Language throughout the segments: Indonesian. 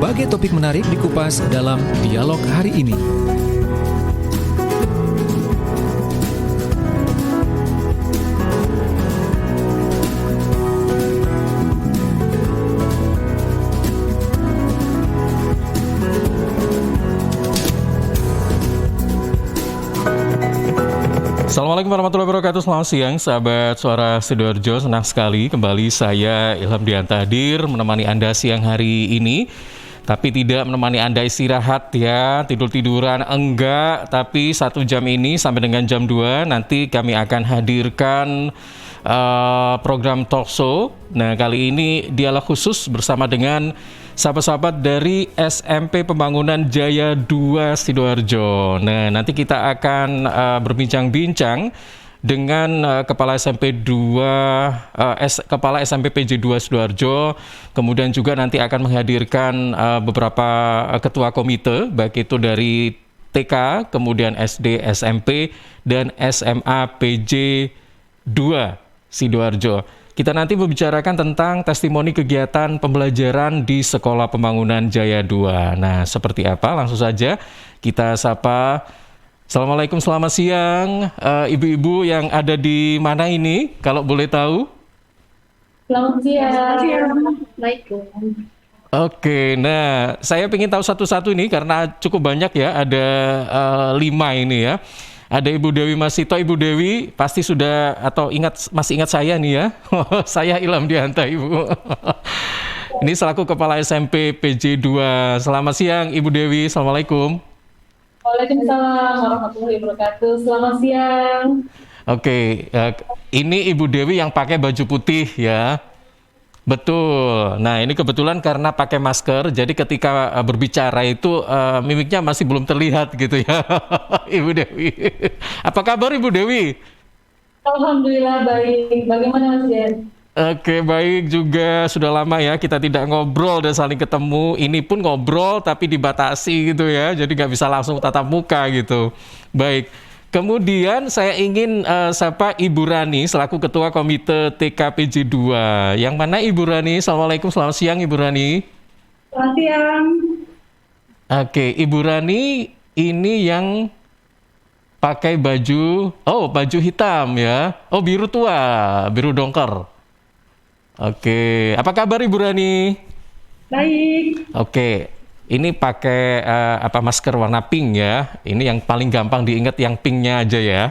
Berbagai topik menarik dikupas dalam dialog hari ini. Assalamualaikum warahmatullahi wabarakatuh. Selamat siang sahabat Suara Sidoarjo. Senang sekali kembali saya Ilham Dianta hadir menemani Anda siang hari ini. Tapi tidak menemani Anda istirahat ya, tidur-tiduran enggak. Tapi 1 jam ini sampai dengan jam 2 nanti kami akan hadirkan program talk show. Nah, kali ini dialog khusus bersama dengan sahabat-sahabat dari SMP Pembangunan Jaya 2 Sidoarjo. Nah, nanti kita akan berbincang-bincang dengan Kepala SMP 2, Kepala SMP PJ 2 Sidoarjo. Kemudian juga nanti akan menghadirkan beberapa ketua komite, baik itu dari TK, kemudian SD, SMP, dan SMA PJ 2 Sidoarjo. Kita nanti membicarakan tentang testimoni kegiatan pembelajaran di Sekolah Pembangunan Jaya 2. Nah, seperti apa? Langsung saja kita sapa. Assalamualaikum, selamat siang. Ibu-ibu yang ada di mana ini, kalau boleh tahu? Selamat siang. Assalamualaikum. Oke, nah saya ingin tahu satu-satu ini karena cukup banyak ya, ada 5 ini ya. Ada Ibu Dewi Masito. Ibu Dewi pasti sudah atau masih ingat saya nih ya. Saya Ilham Dianta, Ibu. Ini selaku Kepala SMP PJ 2. Selamat siang Ibu Dewi. Assalamualaikum. Waalaikumsalam warahmatullahi wabarakatuh. Selamat siang. Oke, ini Ibu Dewi yang pakai baju putih ya. Betul. Nah, ini kebetulan karena pakai masker, jadi ketika berbicara itu mimiknya masih belum terlihat gitu ya, Ibu Dewi. Apa kabar Ibu Dewi? Alhamdulillah baik. Bagaimana Mas Jen? Oke, baik juga. Sudah lama ya kita tidak ngobrol dan saling ketemu. Ini pun ngobrol tapi dibatasi gitu ya, jadi nggak bisa langsung tatap muka gitu. Baik. Kemudian saya ingin sapa Ibu Rani selaku Ketua Komite TKPJ 2. Yang mana Ibu Rani? Assalamualaikum, selamat siang Ibu Rani. Selamat siang. Oke, Ibu Rani ini yang pakai baju hitam ya. Oh, biru tua, biru dongker. Oke, apa kabar Ibu Rani? Baik. Oke. Ini pakai masker warna pink ya. Ini yang paling gampang diingat yang pinknya aja ya.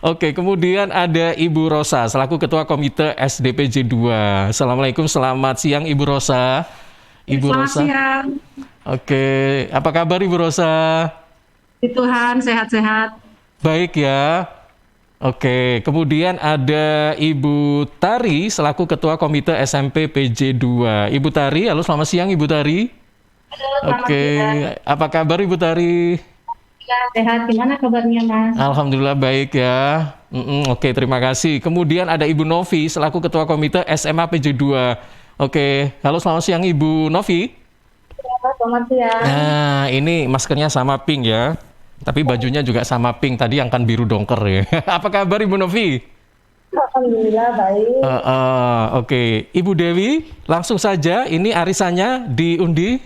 Oke, kemudian ada Ibu Rosa selaku Ketua Komite SDPJ 2. Assalamualaikum, selamat siang Ibu Rosa. Ibu Selamat Rosa. siang. Oke, apa kabar Ibu Rosa? Di Tuhan sehat-sehat. Baik ya. Oke, kemudian ada Ibu Tari selaku Ketua Komite SMP PJ 2. Ibu Tari, halo selamat siang Ibu Tari. Oke, apa kabar Ibu Tari? Ya, sehat. Gimana kabarnya Mas? Alhamdulillah baik ya. Oke, terima kasih. Kemudian ada Ibu Novi selaku Ketua Komite SMA PJ 2. Oke, halo selamat siang Ibu Novi. Selamat siang. Nah, ini maskernya sama pink ya. Tapi bajunya juga sama pink, tadi yang kan biru dongker ya. Apa kabar Ibu Novi? Alhamdulillah baik. Oke. Ibu Dewi, langsung saja ini arisannya diundi.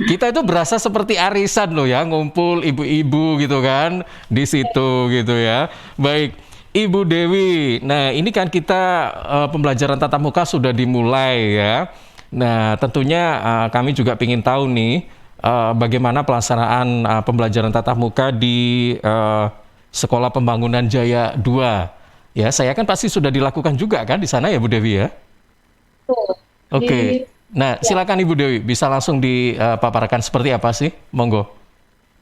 Kita itu berasa seperti arisan loh ya, ngumpul ibu-ibu gitu kan, di situ gitu ya. Baik, Ibu Dewi, nah ini kan kita pembelajaran tatap muka sudah dimulai ya. Nah, tentunya kami juga ingin tahu nih bagaimana pelaksanaan pembelajaran tatap muka di Sekolah Pembangunan Jaya 2. Ya, saya kan pasti sudah dilakukan juga kan di sana ya Bu Dewi ya? Oke. Nah, silakan Ibu Dewi bisa langsung dipaparkan seperti apa sih? Monggo.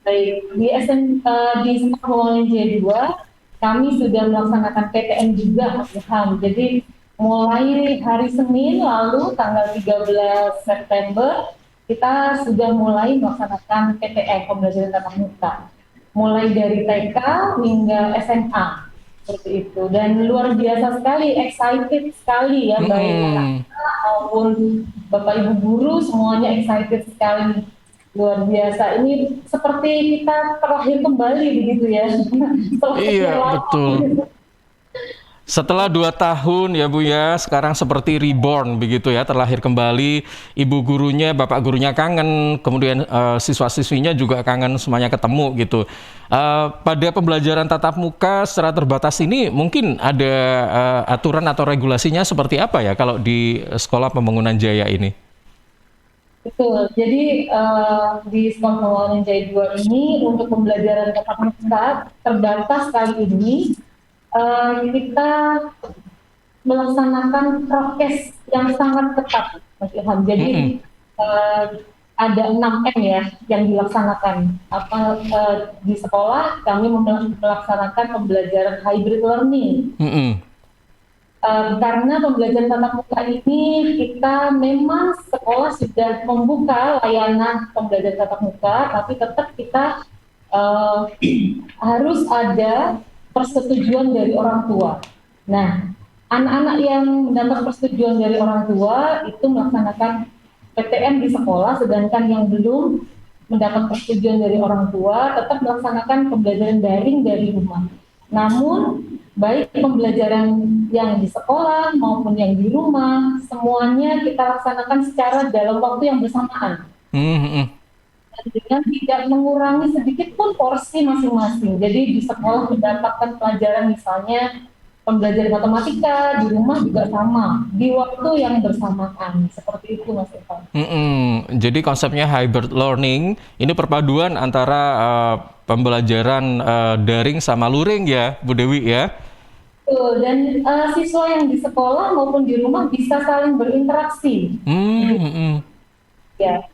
Baik, di Sekolah Pembangunan Jaya 2 kami sudah melaksanakan PTM juga Mas Ilham. Jadi mulai hari Senin lalu tanggal 13 September kita sudah mulai melaksanakan PTM pembelajaran tatap muka mulai dari TK hingga SMA seperti itu, dan luar biasa sekali, excited sekali ya, baik anak-anak maupun Bapak Ibu guru semuanya excited sekali, luar biasa. Ini seperti kita terlahir kembali begitu ya. Iya, betul. Setelah 2 tahun ya Bu ya, sekarang seperti reborn begitu ya, terlahir kembali, ibu gurunya, bapak gurunya kangen, kemudian siswa-siswinya juga kangen, semuanya ketemu gitu. Pada pembelajaran tatap muka secara terbatas ini mungkin ada aturan atau regulasinya seperti apa ya kalau di Sekolah Pembangunan Jaya ini? Betul. Jadi di Sekolah Pembangunan Jaya 2 ini untuk pembelajaran tatap muka terbatas kali ini kita melaksanakan prokes yang sangat ketat, Mas Ilham. Jadi ada 6M ya yang dilaksanakan. Di sekolah kami melaksanakan pembelajaran hybrid learning. Karena pembelajaran tatap muka ini kita memang sekolah sudah membuka layanan pembelajaran tatap muka, tapi tetap kita harus ada persetujuan dari orang tua. Nah, anak-anak yang mendapat persetujuan dari orang tua itu melaksanakan PTM di sekolah, sedangkan yang belum mendapat persetujuan dari orang tua tetap melaksanakan pembelajaran daring dari rumah. Namun, baik pembelajaran yang di sekolah maupun yang di rumah, semuanya kita laksanakan secara dalam waktu yang bersamaan. Dengan tidak mengurangi sedikit pun porsi masing-masing. Jadi di sekolah mendapatkan pelajaran misalnya pembelajaran matematika, di rumah juga sama, di waktu yang bersamaan. Seperti itu Mas Evan. Jadi konsepnya hybrid learning, ini perpaduan antara pembelajaran daring sama luring ya Bu Dewi ya? Dan siswa yang di sekolah maupun di rumah bisa saling berinteraksi. Ya.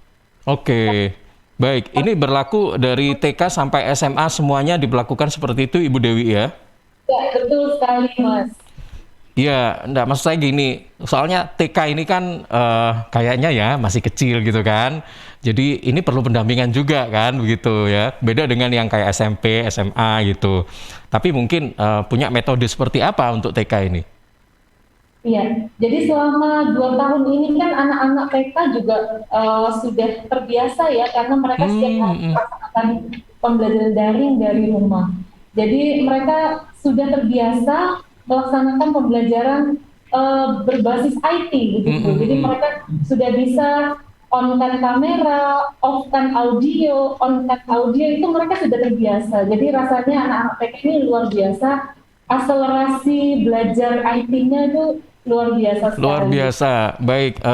Oke. Baik, ini berlaku dari TK sampai SMA semuanya diberlakukan seperti itu Ibu Dewi ya? Ya, betul sekali Mas. Iya, enggak, maksud saya gini, soalnya TK ini kan kayaknya ya masih kecil gitu kan, jadi ini perlu pendampingan juga kan begitu ya, beda dengan yang kayak SMP, SMA gitu. Tapi mungkin punya metode seperti apa untuk TK ini? Iya, jadi selama 2 tahun ini kan anak-anak TK juga sudah terbiasa ya, karena mereka setiap hari melaksanakan pembelajaran daring dari rumah. Jadi mereka sudah terbiasa melaksanakan pembelajaran berbasis IT begitu. Jadi mereka sudah bisa on-cam kamera, off-cam audio, on-cam audio, itu mereka sudah terbiasa. Jadi rasanya anak-anak TK ini luar biasa, akselerasi belajar IT-nya itu luar biasa sekali. Luar biasa. Baik,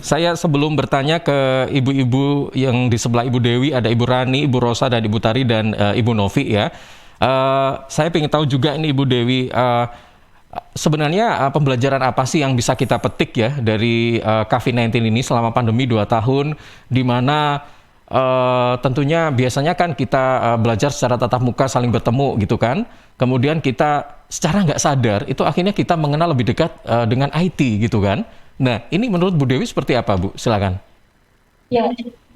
saya sebelum bertanya ke ibu-ibu yang di sebelah Ibu Dewi, ada Ibu Rani, Ibu Rosa, dan Ibu Tari, dan Ibu Novi ya. Saya ingin tahu juga ini Ibu Dewi, sebenarnya pembelajaran apa sih yang bisa kita petik ya dari COVID-19 ini selama pandemi 2 tahun, di mana tentunya biasanya kan kita belajar secara tatap muka saling bertemu gitu kan, kemudian kita secara nggak sadar itu akhirnya kita mengenal lebih dekat dengan IT gitu kan. Nah ini menurut Bu Dewi seperti apa Bu? Silakan. Ya,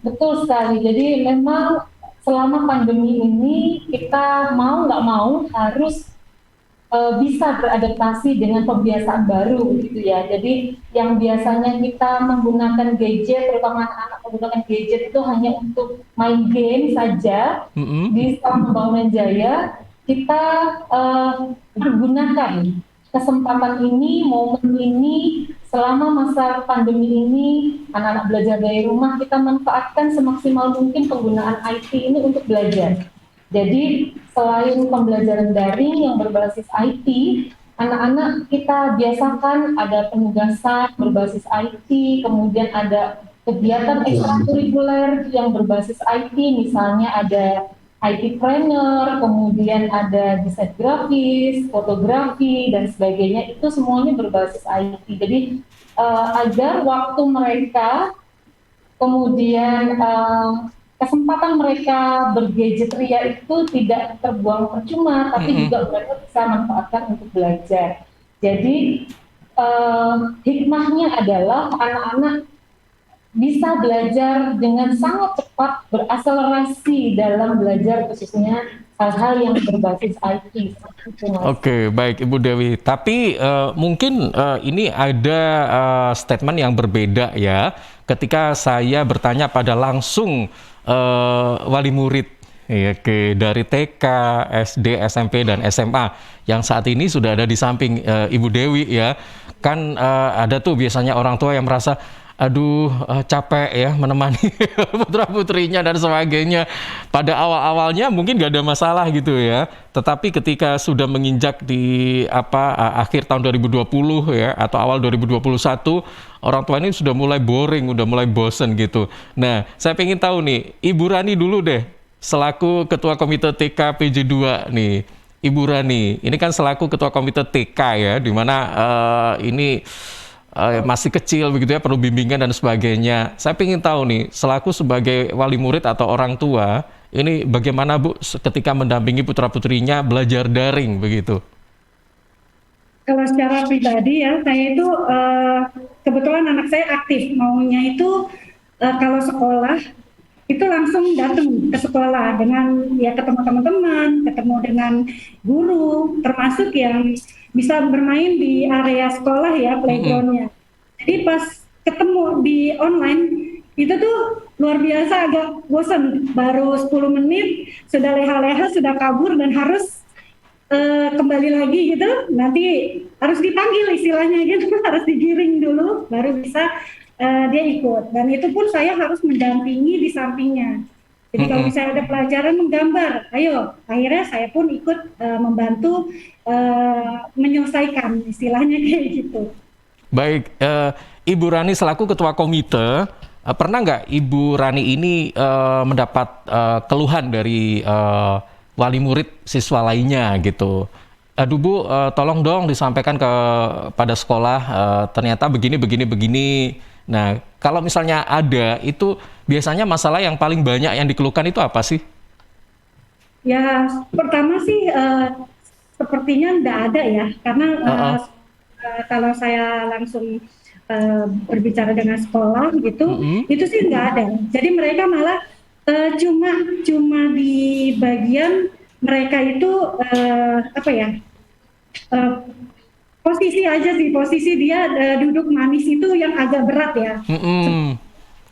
betul sekali. Jadi memang selama pandemi ini kita mau nggak mau harus bisa beradaptasi dengan pembiasaan baru gitu ya. Jadi yang biasanya kita menggunakan gadget, terutama anak-anak menggunakan gadget itu hanya untuk main game saja, di Sekolah Pembangunan Jaya kita menggunakan kesempatan ini, momen ini, selama masa pandemi ini, anak-anak belajar dari rumah, kita manfaatkan semaksimal mungkin penggunaan IT ini untuk belajar. Jadi selain pembelajaran daring yang berbasis IT, anak-anak kita biasakan ada penugasan berbasis IT, kemudian ada kegiatan ekstrakurikuler yang berbasis IT, misalnya ada IT trainer, kemudian ada desain grafis, fotografi, dan sebagainya, itu semuanya berbasis IT. Jadi agar waktu mereka, kemudian kesempatan mereka bergadget ria itu tidak terbuang percuma, tapi juga mereka bisa manfaatkan untuk belajar. Jadi hikmahnya adalah anak-anak bisa belajar dengan sangat cepat, berakselerasi dalam belajar, khususnya hal-hal yang berbasis IT. Oke, baik Ibu Dewi. Tapi mungkin ini ada statement yang berbeda ya, ketika saya bertanya pada langsung wali murid Iya, oke. Dari TK, SD, SMP, dan SMA yang saat ini sudah ada di samping Ibu Dewi ya. Kan ada tuh biasanya orang tua yang merasa, aduh capek ya menemani putra-putrinya dan sebagainya. Pada awal-awalnya mungkin gak ada masalah gitu ya. Tetapi ketika sudah menginjak di akhir tahun 2020 ya atau awal 2021, orang tua ini sudah mulai boring, udah mulai bosen gitu. Nah, saya pengen tahu nih, Ibu Rani dulu deh, selaku Ketua Komite TK PJ2 nih. Ibu Rani, ini kan selaku Ketua Komite TK ya, di mana ini masih kecil begitu ya, perlu bimbingan dan sebagainya. Saya ingin tahu nih, selaku sebagai wali murid atau orang tua, ini bagaimana Bu ketika mendampingi putra-putrinya belajar daring begitu? Kalau secara pribadi ya, saya itu kebetulan anak saya aktif, maunya itu kalau sekolah itu langsung datang ke sekolah dengan ya ketemu teman-teman, ketemu dengan guru, termasuk yang bisa bermain di area sekolah ya, playgroundnya. Jadi pas ketemu di online itu tuh luar biasa agak bosan, baru 10 menit sudah leha-leha, sudah kabur dan harus kembali lagi gitu, nanti harus dipanggil istilahnya gitu, harus digiring dulu baru bisa dia ikut, dan itu pun saya harus mendampingi di sampingnya. Jadi kalau misalnya ada pelajaran menggambar, ayo, akhirnya saya pun ikut membantu menyelesaikan, istilahnya kayak gitu. Baik, Ibu Rani selaku Ketua Komite, pernah nggak Ibu Rani ini mendapat keluhan dari wali murid siswa lainnya gitu? Aduh Bu, tolong dong disampaikan pada sekolah, ternyata begini. Nah, kalau misalnya ada, itu biasanya masalah yang paling banyak yang dikeluhkan itu apa sih? Ya, pertama sih sepertinya enggak ada ya, karena kalau saya langsung berbicara dengan sekolah gitu, itu sih enggak ada. Jadi mereka malah cuma di bagian mereka itu posisi aja sih, posisi dia duduk manis itu yang agak berat ya.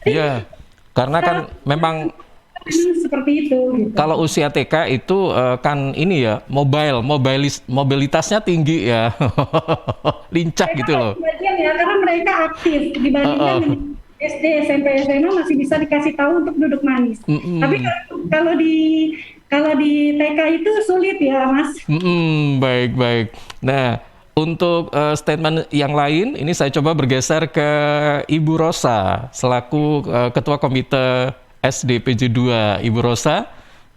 Iya, karena kan memang seperti itu. Gitu. Kalau usia TK itu kan ini ya, mobilitasnya tinggi ya, lincah mereka gitu loh. Bagian ya, karena mereka aktif dibandingkan SD, SMP, SMA masih bisa dikasih tahu untuk duduk manis. Tapi kalau di TK itu sulit ya, Mas. Baik. Nah, untuk statement yang lain, ini saya coba bergeser ke Ibu Rosa, selaku Ketua Komite SD PJ2. Ibu Rosa,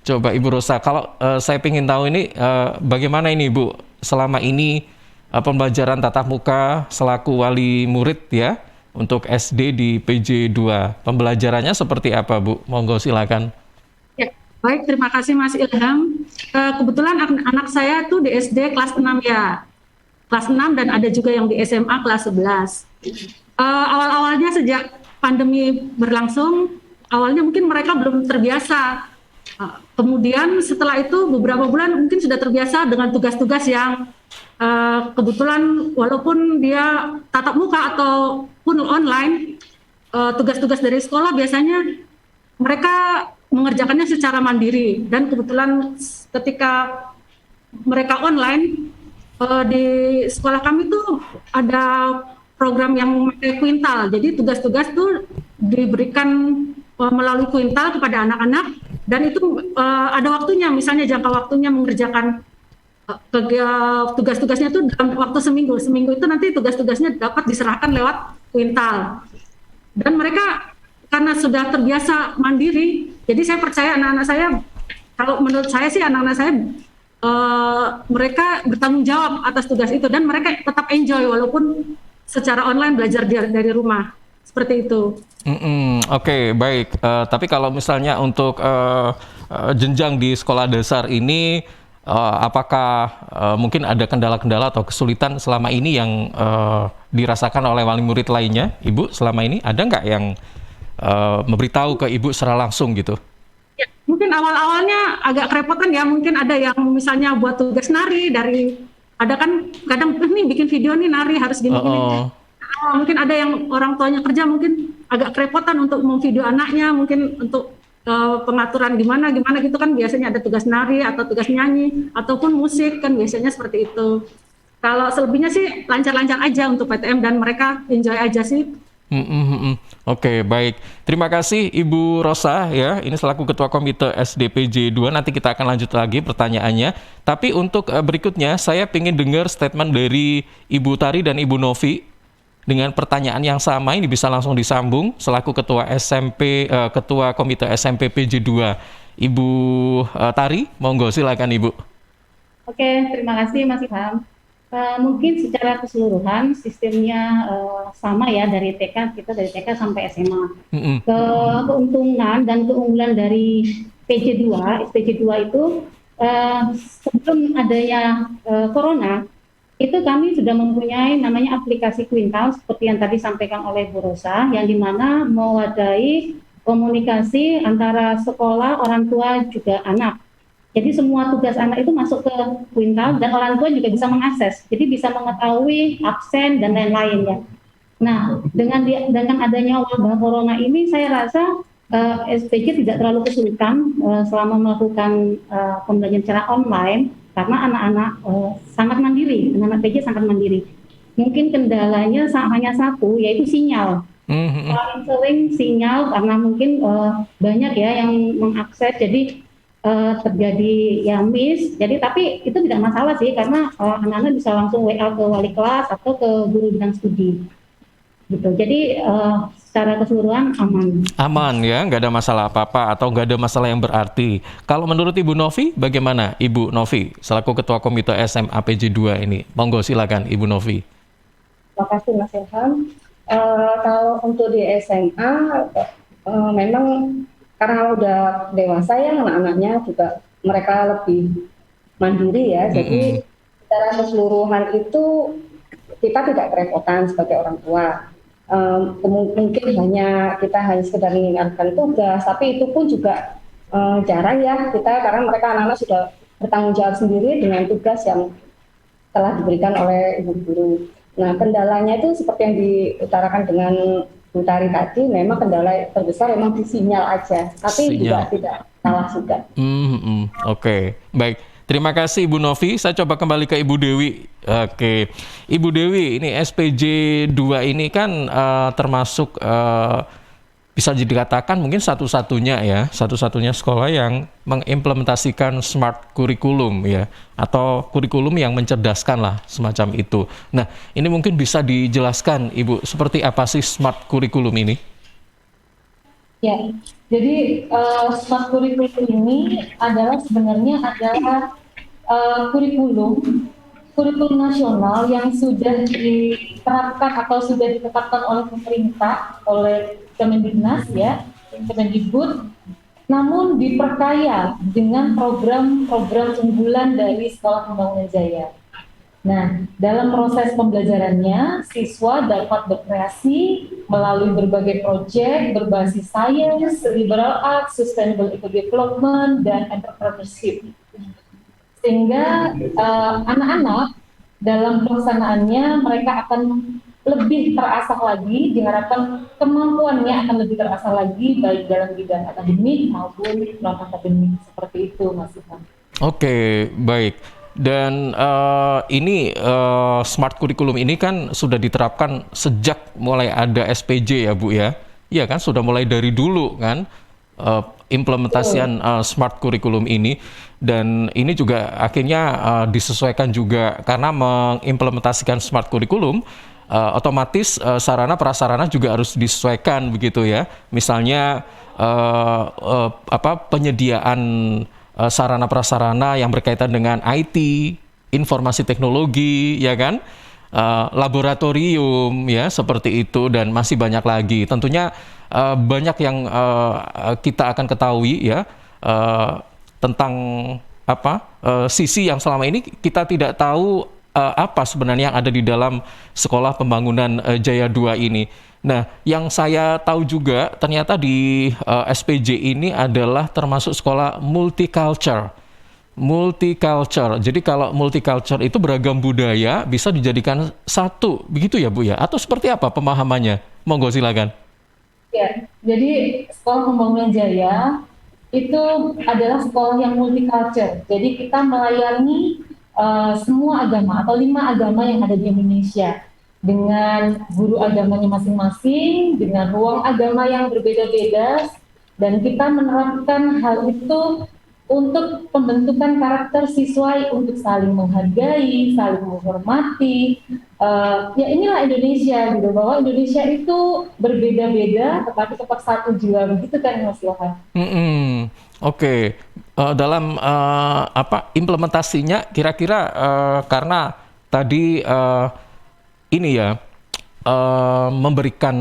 coba Ibu Rosa, kalau saya ingin tahu ini bagaimana ini Bu, selama ini pembelajaran tatap muka selaku wali murid ya, untuk SD di PJ2. Pembelajarannya seperti apa Bu? Monggo silakan. Ya, baik, terima kasih Mas Ilham. Kebetulan anak saya tuh di SD kelas 6 ya. Kelas 6 dan ada juga yang di SMA kelas 11. Awal-awalnya sejak pandemi berlangsung, awalnya mungkin mereka belum terbiasa. Kemudian setelah itu beberapa bulan mungkin sudah terbiasa dengan tugas-tugas yang kebetulan walaupun dia tatap muka ataupun online, tugas-tugas dari sekolah biasanya mereka mengerjakannya secara mandiri. Dan kebetulan ketika mereka online, di sekolah kami tuh ada program yang memakai kuintal. Jadi tugas-tugas tuh diberikan melalui kuintal kepada anak-anak, dan itu ada waktunya, misalnya jangka waktunya mengerjakan tugas-tugasnya itu dalam waktu seminggu. Seminggu itu nanti tugas-tugasnya dapat diserahkan lewat kuintal. Dan mereka karena sudah terbiasa mandiri, jadi saya percaya anak-anak saya, kalau menurut saya sih anak-anak saya mereka bertanggung jawab atas tugas itu, dan mereka tetap enjoy walaupun secara online belajar dari rumah, seperti itu. Oke, baik. Tapi kalau misalnya untuk jenjang di sekolah dasar ini, apakah mungkin ada kendala-kendala atau kesulitan selama ini yang dirasakan oleh wali murid lainnya, Ibu? Selama ini ada nggak yang memberitahu ke Ibu secara langsung gitu? Ya, mungkin awal-awalnya agak kerepotan ya, mungkin ada yang misalnya buat tugas nari ada kan kadang nih bikin video nih nari harus gini-gini. Mungkin ada yang orang tuanya kerja mungkin agak kerepotan untuk memvideo anaknya, mungkin untuk pengaturan gimana gitu kan, biasanya ada tugas nari atau tugas nyanyi ataupun musik kan, biasanya seperti itu. Kalau selebihnya sih lancar-lancar aja untuk PTM dan mereka enjoy aja sih. Oke, baik. Terima kasih Ibu Rosa ya. Ini selaku Ketua Komite SDPJ 2. Nanti kita akan lanjut lagi pertanyaannya. Tapi untuk berikutnya saya ingin dengar statement dari Ibu Tari dan Ibu Novi dengan pertanyaan yang sama. Ini bisa langsung disambung selaku Ketua Ketua Komite SMP PJ 2. Ibu Tari, monggo silakan Ibu. Oke, terima kasih Mas Ilham. Mungkin secara keseluruhan sistemnya sama ya dari TK, kita dari TK sampai SMA. Keuntungan dan keunggulan dari PJ2, SPJ 2 itu sebelum adanya Corona, itu kami sudah mempunyai namanya aplikasi Quintal seperti yang tadi disampaikan oleh Bu Rosa, yang dimana mewadahi komunikasi antara sekolah, orang tua, juga anak. Jadi semua tugas anak itu masuk ke Quintal dan orang tua juga bisa mengakses. Jadi bisa mengetahui absen dan lain-lain ya. Nah, dengan adanya wabah corona ini saya rasa SPJ tidak terlalu kesulitan selama melakukan pembelajaran secara online karena anak-anak sangat mandiri, anak-anak PJ sangat mandiri. Mungkin kendalanya hanya satu, yaitu sinyal. Paling sering sinyal karena mungkin banyak ya yang mengakses, jadi terjadi ya miss. Jadi tapi itu tidak masalah sih karena anak-anak bisa langsung WA ke wali kelas atau ke guru bidang studi. Gitu. Jadi secara keseluruhan aman. Aman ya, nggak ada masalah apa-apa atau nggak ada masalah yang berarti. Kalau menurut Ibu Novi, bagaimana Ibu Novi selaku Ketua Komite SMA PJ 2 ini? Monggo silakan Ibu Novi. Terima kasih Mas Ilham. Kalau untuk di SMA memang karena udah dewasa ya anak-anaknya juga mereka lebih mandiri ya. Jadi secara keseluruhan itu kita tidak kerepotan sebagai orang tua. Mungkin kita hanya sekedar mengingatkan tugas, tapi itu pun juga jarang ya kita, karena mereka anak-anak sudah bertanggung jawab sendiri dengan tugas yang telah diberikan oleh ibu guru. Nah, kendalanya itu seperti yang diutarakan dengan Bu Tari tadi, memang kendala terbesar memang di sinyal aja, tapi juga tidak salah juga. Oke, baik. Terima kasih Ibu Novi. Saya coba kembali ke Ibu Dewi. Oke, Ibu Dewi, ini SPJ 2 ini kan termasuk bisa dikatakan mungkin satu-satunya sekolah yang mengimplementasikan smart kurikulum ya, atau kurikulum yang mencerdaskan lah semacam itu. Nah, ini mungkin bisa dijelaskan Ibu, seperti apa sih smart kurikulum ini? Ya, jadi smart kurikulum ini sebenarnya adalah kurikulum nasional yang sudah diterapkan atau sudah ditetapkan oleh pemerintah, oleh Kemendiknas ya, Kemendikbud, namun diperkaya dengan program-program unggulan dari Sekolah Pembangunan Jaya. Nah, dalam proses pembelajarannya, siswa dapat berkreasi melalui berbagai proyek berbasis sains, liberal arts, sustainable eco development, dan entrepreneurship. Sehingga anak-anak dalam pelaksanaannya mereka akan lebih terasah lagi, diharapkan kemampuannya akan lebih terasah lagi baik dalam bidang akademik maupun non-akademik, seperti itu Mas Ilham. Oke, baik. Dan ini smart kurikulum ini kan sudah diterapkan sejak mulai ada SPJ ya Bu ya? Iya kan, sudah mulai dari dulu kan implementasian smart kurikulum ini, dan ini juga akhirnya disesuaikan juga karena mengimplementasikan smart kurikulum. Otomatis sarana prasarana juga harus disesuaikan begitu ya. Misalnya penyediaan sarana prasarana yang berkaitan dengan IT, informasi teknologi, ya kan, laboratorium ya seperti itu, dan masih banyak lagi. Tentunya banyak yang kita akan ketahui ya tentang sisi yang selama ini kita tidak tahu apa sebenarnya yang ada di dalam Sekolah Pembangunan Jaya 2 ini. Nah, yang saya tahu juga ternyata di SPJ ini adalah termasuk sekolah multicultural. Jadi kalau multicultural itu beragam budaya bisa dijadikan satu, begitu ya Bu ya? Atau seperti apa pemahamannya? Monggo silakan. Ya, jadi Sekolah Pembangunan Jaya itu adalah sekolah yang multicultural. Jadi kita melayani semua agama atau 5 agama yang ada di Indonesia dengan guru agamanya masing-masing, dengan ruang agama yang berbeda-beda, dan kita menerapkan hal itu untuk pembentukan karakter siswa untuk saling menghargai, saling menghormati. Ya inilah Indonesia gitu, bahwa Indonesia itu berbeda-beda tetapi tetap satu jiwa, begitu kan Mas Ilham? Oke. Dalam implementasinya kira-kira karena tadi ini ya memberikan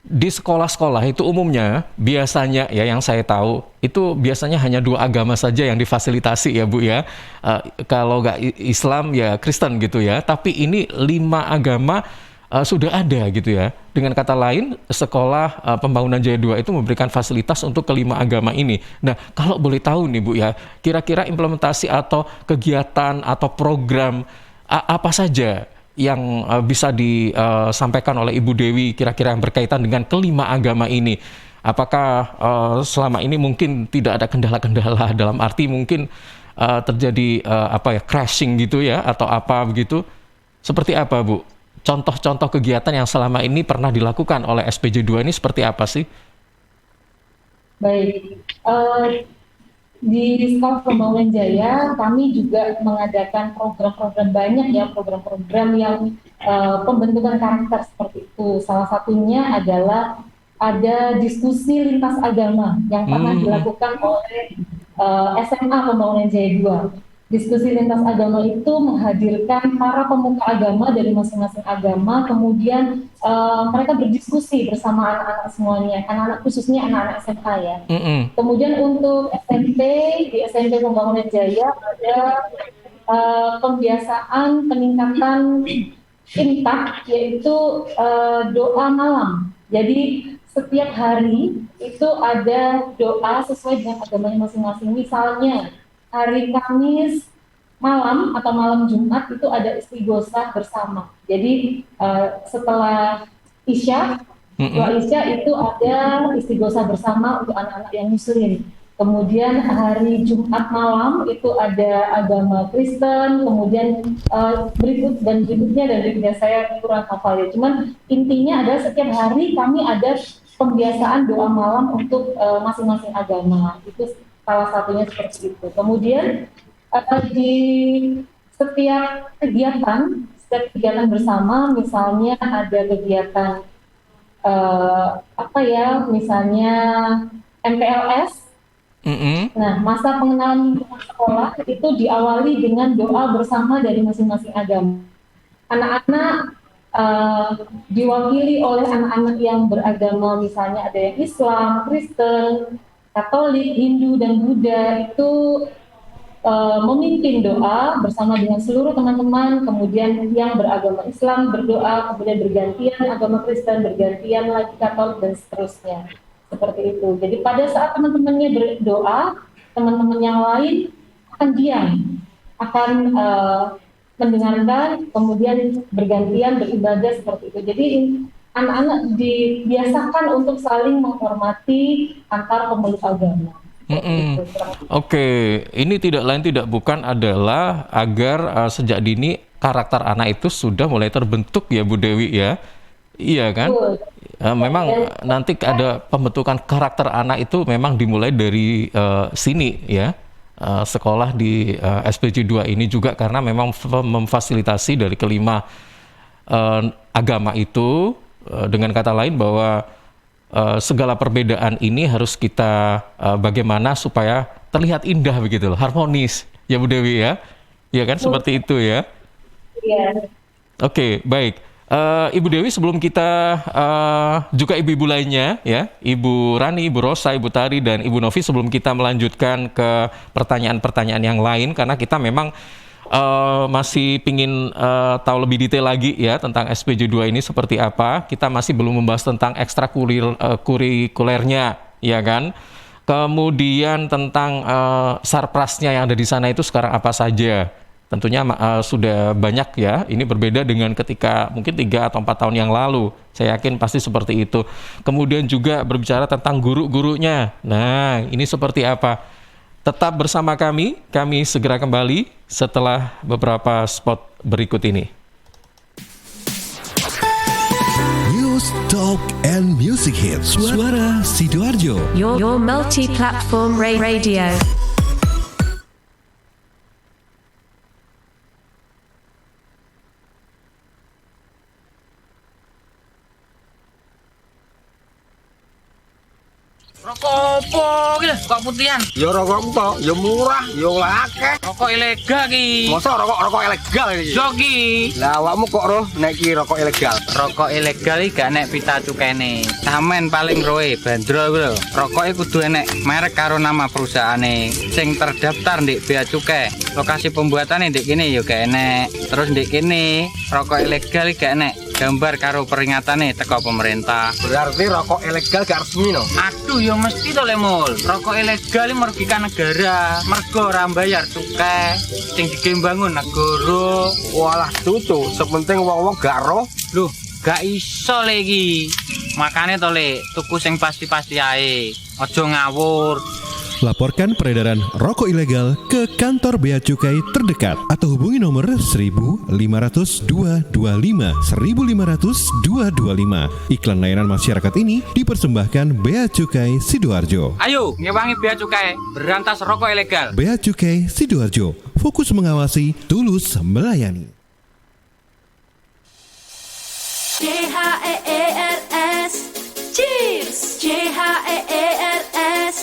di sekolah-sekolah itu umumnya biasanya ya yang saya tahu itu biasanya hanya 2 agama saja yang difasilitasi ya Bu ya. Kalau nggak Islam ya Kristen gitu ya. Tapi ini 5 agama sudah ada gitu ya. Dengan kata lain sekolah pembangunan Jaya 2 itu memberikan fasilitas untuk ke-5 agama ini. Nah kalau boleh tahu nih Bu ya, kira-kira implementasi atau kegiatan atau program apa saja yang bisa disampaikan oleh Ibu Dewi kira-kira yang berkaitan dengan ke-5 agama ini? Apakah selama ini mungkin tidak ada kendala-kendala dalam arti mungkin terjadi crashing gitu ya atau apa begitu? Seperti apa Bu? Contoh-contoh kegiatan yang selama ini pernah dilakukan oleh SPJ 2 ini seperti apa sih? Baik, di Sekolah Pembangunan Jaya kami juga mengadakan program-program banyak ya, program-program yang pembentukan karakter seperti itu. Salah satunya adalah ada diskusi lintas agama yang pernah dilakukan oleh SMA Pembangunan Jaya 2. Diskusi lintas agama itu menghadirkan para pemuka agama dari masing-masing agama, kemudian mereka berdiskusi bersama anak-anak semuanya, anak-anak khususnya anak-anak SMA ya. Kemudian untuk SMP, di SMP Pembangunan Jaya ada pembiasaan peningkatan imtak, yaitu doa malam. Jadi setiap hari itu ada doa sesuai dengan agamanya masing-masing. Misalnya hari Kamis malam atau malam Jumat itu ada istighosah bersama. Jadi setelah Isya, doa Isya itu ada istighosah bersama untuk anak-anak yang Muslim. Kemudian hari Jumat malam itu ada agama Kristen. Kemudian berikutnya saya kurang hafal ya. Cuman intinya adalah setiap hari kami ada pembiasaan doa malam untuk masing-masing agama. Itu salah satunya seperti itu. Kemudian di setiap kegiatan bersama, misalnya ada kegiatan misalnya MPLS. Nah, masa pengenalan lingkungan sekolah itu diawali dengan doa bersama dari masing-masing agama. Anak-anak diwakili oleh anak-anak yang beragama, misalnya ada yang Islam, Kristen, Katolik, Hindu, dan Buddha, itu memimpin doa bersama dengan seluruh teman-teman. Kemudian yang beragama Islam berdoa, kemudian bergantian agama Kristen, bergantian lagi Katolik, dan seterusnya. Seperti itu. Jadi pada saat teman-temannya berdoa, teman-teman yang lain akan diam, akan mendengarkan, kemudian bergantian beribadah seperti itu. Jadi anak-anak dibiasakan untuk saling menghormati antar pemeluk agama. Oke, ini tidak lain tidak bukan adalah agar sejak dini karakter anak itu sudah mulai terbentuk ya Bu Dewi ya. Iya kan? Memang nanti ada pembentukan karakter anak itu memang dimulai dari sini ya. Sekolah di SPJ 2 ini juga karena memang memfasilitasi dari kelima agama itu. Dengan kata lain bahwa segala perbedaan ini harus kita bagaimana supaya terlihat indah begitu loh, harmonis ya Bu Dewi ya. Iya kan seperti itu ya. Iya. Oke, baik. Ibu Dewi, sebelum kita juga ibu-ibu lainnya ya, Ibu Rani, Ibu Rosa, Ibu Tari, dan Ibu Novi, sebelum kita melanjutkan ke pertanyaan-pertanyaan yang lain, karena kita memang masih pingin tahu lebih detail lagi ya tentang SPJ 2 ini seperti apa. Kita masih belum membahas tentang ekstrakurikulernya ya kan. Kemudian tentang sarprasnya yang ada di sana itu sekarang apa saja. tentunya sudah banyak ya. Ini berbeda dengan ketika mungkin 3 atau 4 tahun yang lalu. Saya yakin pasti seperti itu. Kemudian juga berbicara tentang guru-gurunya. Nah, ini seperti apa? Tetap bersama kami segera kembali setelah beberapa spot berikut ini. News, Talk, and Music Hits. Suara Sidoarjo. Your multi-platform radio. Rokok opo iki kok putihan? Ya rokok tok, ya murah, ya akeh. Rokok ilegal ki. Masa rokok ilegal iki? Yo ki. Lah awakmu kok roh nek iki rokok ilegal? Rokok ilegal iki gak nek pita cukene. Samen paling roe bandrol kuwi lho. Rokoke kudu enek merek karo nama perusahaane sing terdaftar ndek bea cukai. Lokasi pembuatane ndek kene ya gak enek. Terus ndek kene rokok ilegal iki gak enek gambar karo peringatane teko pemerintah. Berarti rokok ilegal gak resmi no? Aduh ya mesti to Lemul. Rokok ilegal iki merugikan negara. Mergo ora mbayar cukai sing digembangun negara. Walah cucu, sepenting wong-wong gak roh. Loh, gak iso le iki. Makane to le, tuku sing pasti-pasti ae. Aja ngawur. Laporkan peredaran rokok ilegal ke kantor Bea Cukai terdekat atau hubungi nomor 1.500-225 1.500-225. Iklan layanan masyarakat ini dipersembahkan Bea Cukai Sidoarjo. Ayo, ngewangi bea cukai, berantas rokok ilegal. Bea Cukai Sidoarjo, fokus mengawasi, tulus melayani. CHEERS Cheers. CHEERS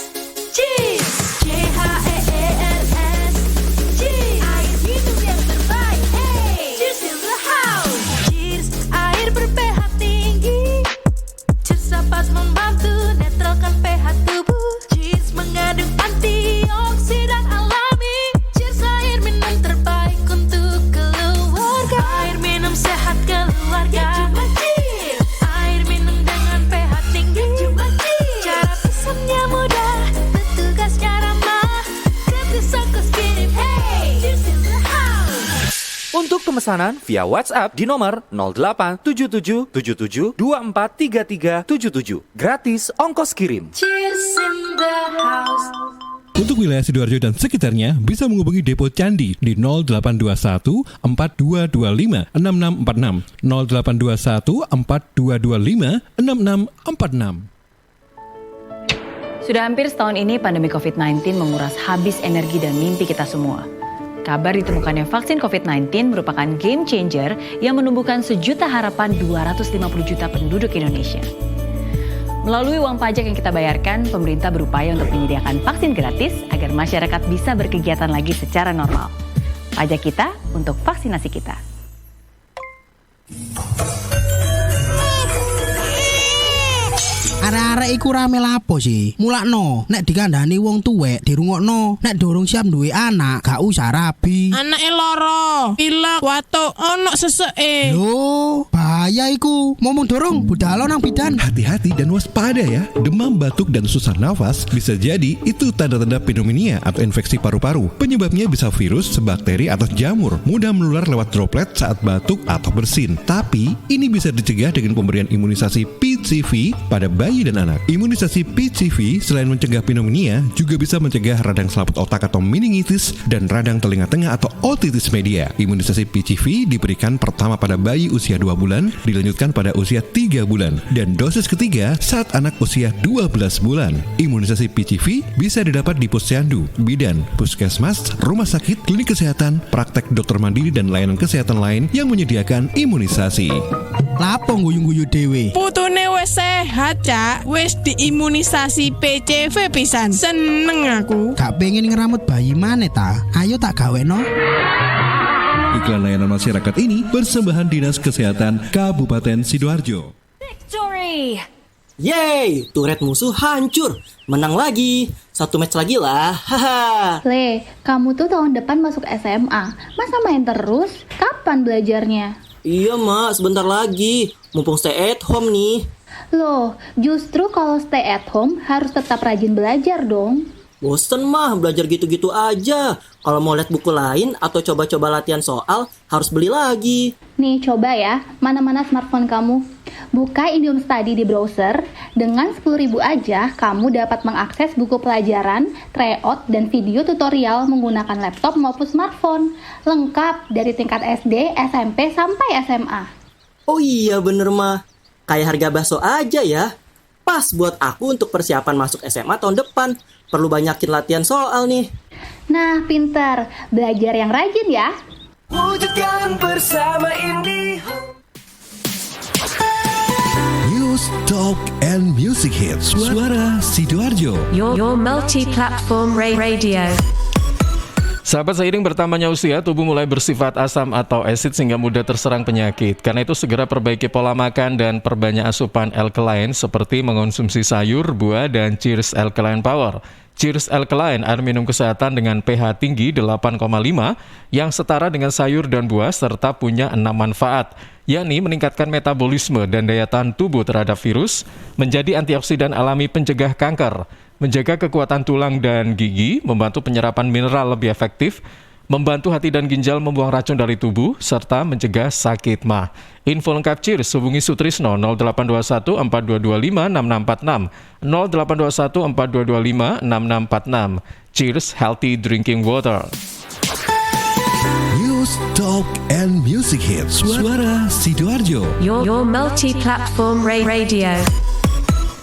Cheers. CHEERS Cheers. Air hidup yang terbaik. Hey, cheers in the house. Cheers, air ber-pH tinggi. Cheers dapat membantu netralkan pH tubuh. Cheers mengandung antioksidan alami. Cheers, air minum terbaik untuk keluarga. Air minum sehat keluarga. Cuma cheers. Air minum dengan pH tinggi. Cuma cheers. Cara pesannya mudah, petugasnya ramah. Gratis ongkos kirim. Hey, cheers in the house. Untuk pemesanan via WhatsApp di nomor 087777243377. Gratis ongkos kirim. Cheers in the house. Untuk wilayah Sidoarjo dan sekitarnya bisa menghubungi Depo Candi di 0821 4225 6646 0821 4225 6646. Sudah hampir setahun ini pandemi COVID-19 menguras habis energi dan mimpi kita semua. Kabar ditemukannya vaksin COVID-19 merupakan game changer yang menumbuhkan sejuta harapan 250 juta penduduk Indonesia. Melalui uang pajak yang kita bayarkan, pemerintah berupaya untuk menyediakan vaksin gratis agar masyarakat bisa berkegiatan lagi secara normal. Pajak kita untuk vaksinasi kita. Arek-arek iku rame lapo sih? Mulakno, nek dikandani wong tuwek dirungokno, nek durung siap duwe anak, gak usah rabi. Anake loro, pilek, watuk, ono seseke. Loh, bahaya iku. Ngomong dorong, budalo nang bidan. Hati-hati dan waspada ya. Demam, batuk, dan susah nafas bisa jadi itu tanda-tanda pneumonia atau infeksi paru-paru. Penyebabnya bisa virus, bakteri, atau jamur. Mudah menular lewat droplet saat batuk atau bersin. Tapi, ini bisa dicegah dengan pemberian imunisasi PCV pada bayi dan anak. Imunisasi PCV selain mencegah pneumonia, juga bisa mencegah radang selaput otak atau meningitis dan radang telinga tengah atau otitis media. Imunisasi PCV diberikan pertama pada bayi usia 2 bulan, dilanjutkan pada usia 3 bulan, dan dosis ketiga saat anak usia 12 bulan. Imunisasi PCV bisa didapat di posyandu, bidan, puskesmas, rumah sakit, klinik kesehatan, praktek dokter mandiri, dan layanan kesehatan lain yang menyediakan imunisasi. Lapo guyu-guyu dewe? Putune wis sehat, Cak. Wis diimunisasi PCV pisan. Seneng aku. Gak pengen ngeramut bayi maneh ta? Ayo tak gaweno. Iklan layanan masyarakat ini persembahan Dinas Kesehatan Kabupaten Sidoarjo. Victory. Yeay, turret musuh hancur. Menang lagi. 1 match lagi lah. Haha. Le, kamu tuh tahun depan masuk SMA. Masa main terus? Kapan belajarnya? Iya, Mak, sebentar lagi. Mumpung stay at home nih. Loh, justru kalau stay at home harus tetap rajin belajar dong. Bosen mah belajar gitu-gitu aja. Kalau mau lihat buku lain atau coba-coba latihan soal, harus beli lagi. Nih coba ya, mana-mana smartphone kamu. Buka Indium Study di browser, dengan 10.000 aja kamu dapat mengakses buku pelajaran, tryout, dan video tutorial menggunakan laptop maupun smartphone. Lengkap dari tingkat SD, SMP, sampai SMA. Oh iya bener mah, kayak harga bakso aja ya. Pas buat aku untuk persiapan masuk SMA tahun depan. Perlu banyakin latihan soal nih. Nah, pinter. Belajar yang rajin ya. Wujudkan bersama News, Talk, and Music Hits. Suara Sidoarjo. Your multi-platform radio. Sahabat seiring bertambahnya usia, tubuh mulai bersifat asam atau asid sehingga mudah terserang penyakit. Karena itu segera perbaiki pola makan dan perbanyak asupan alkaline seperti mengonsumsi sayur, buah, dan Cheers Alkaline Power. Cheers Alkaline, air minum kesehatan dengan pH tinggi 8,5 yang setara dengan sayur dan buah serta punya 6 manfaat, yakni meningkatkan metabolisme dan daya tahan tubuh terhadap virus, menjadi antioksidan alami pencegah kanker, menjaga kekuatan tulang dan gigi, membantu penyerapan mineral lebih efektif, membantu hati dan ginjal membuang racun dari tubuh, serta mencegah sakit mah. Info lengkap Cheers hubungi Sutrisno 0821 4225 6646 0821 4225 6646. Cheers Healthy Drinking Water. News, Talk, and Music Hits. Suara Sidoarjo. Your multi-platform radio.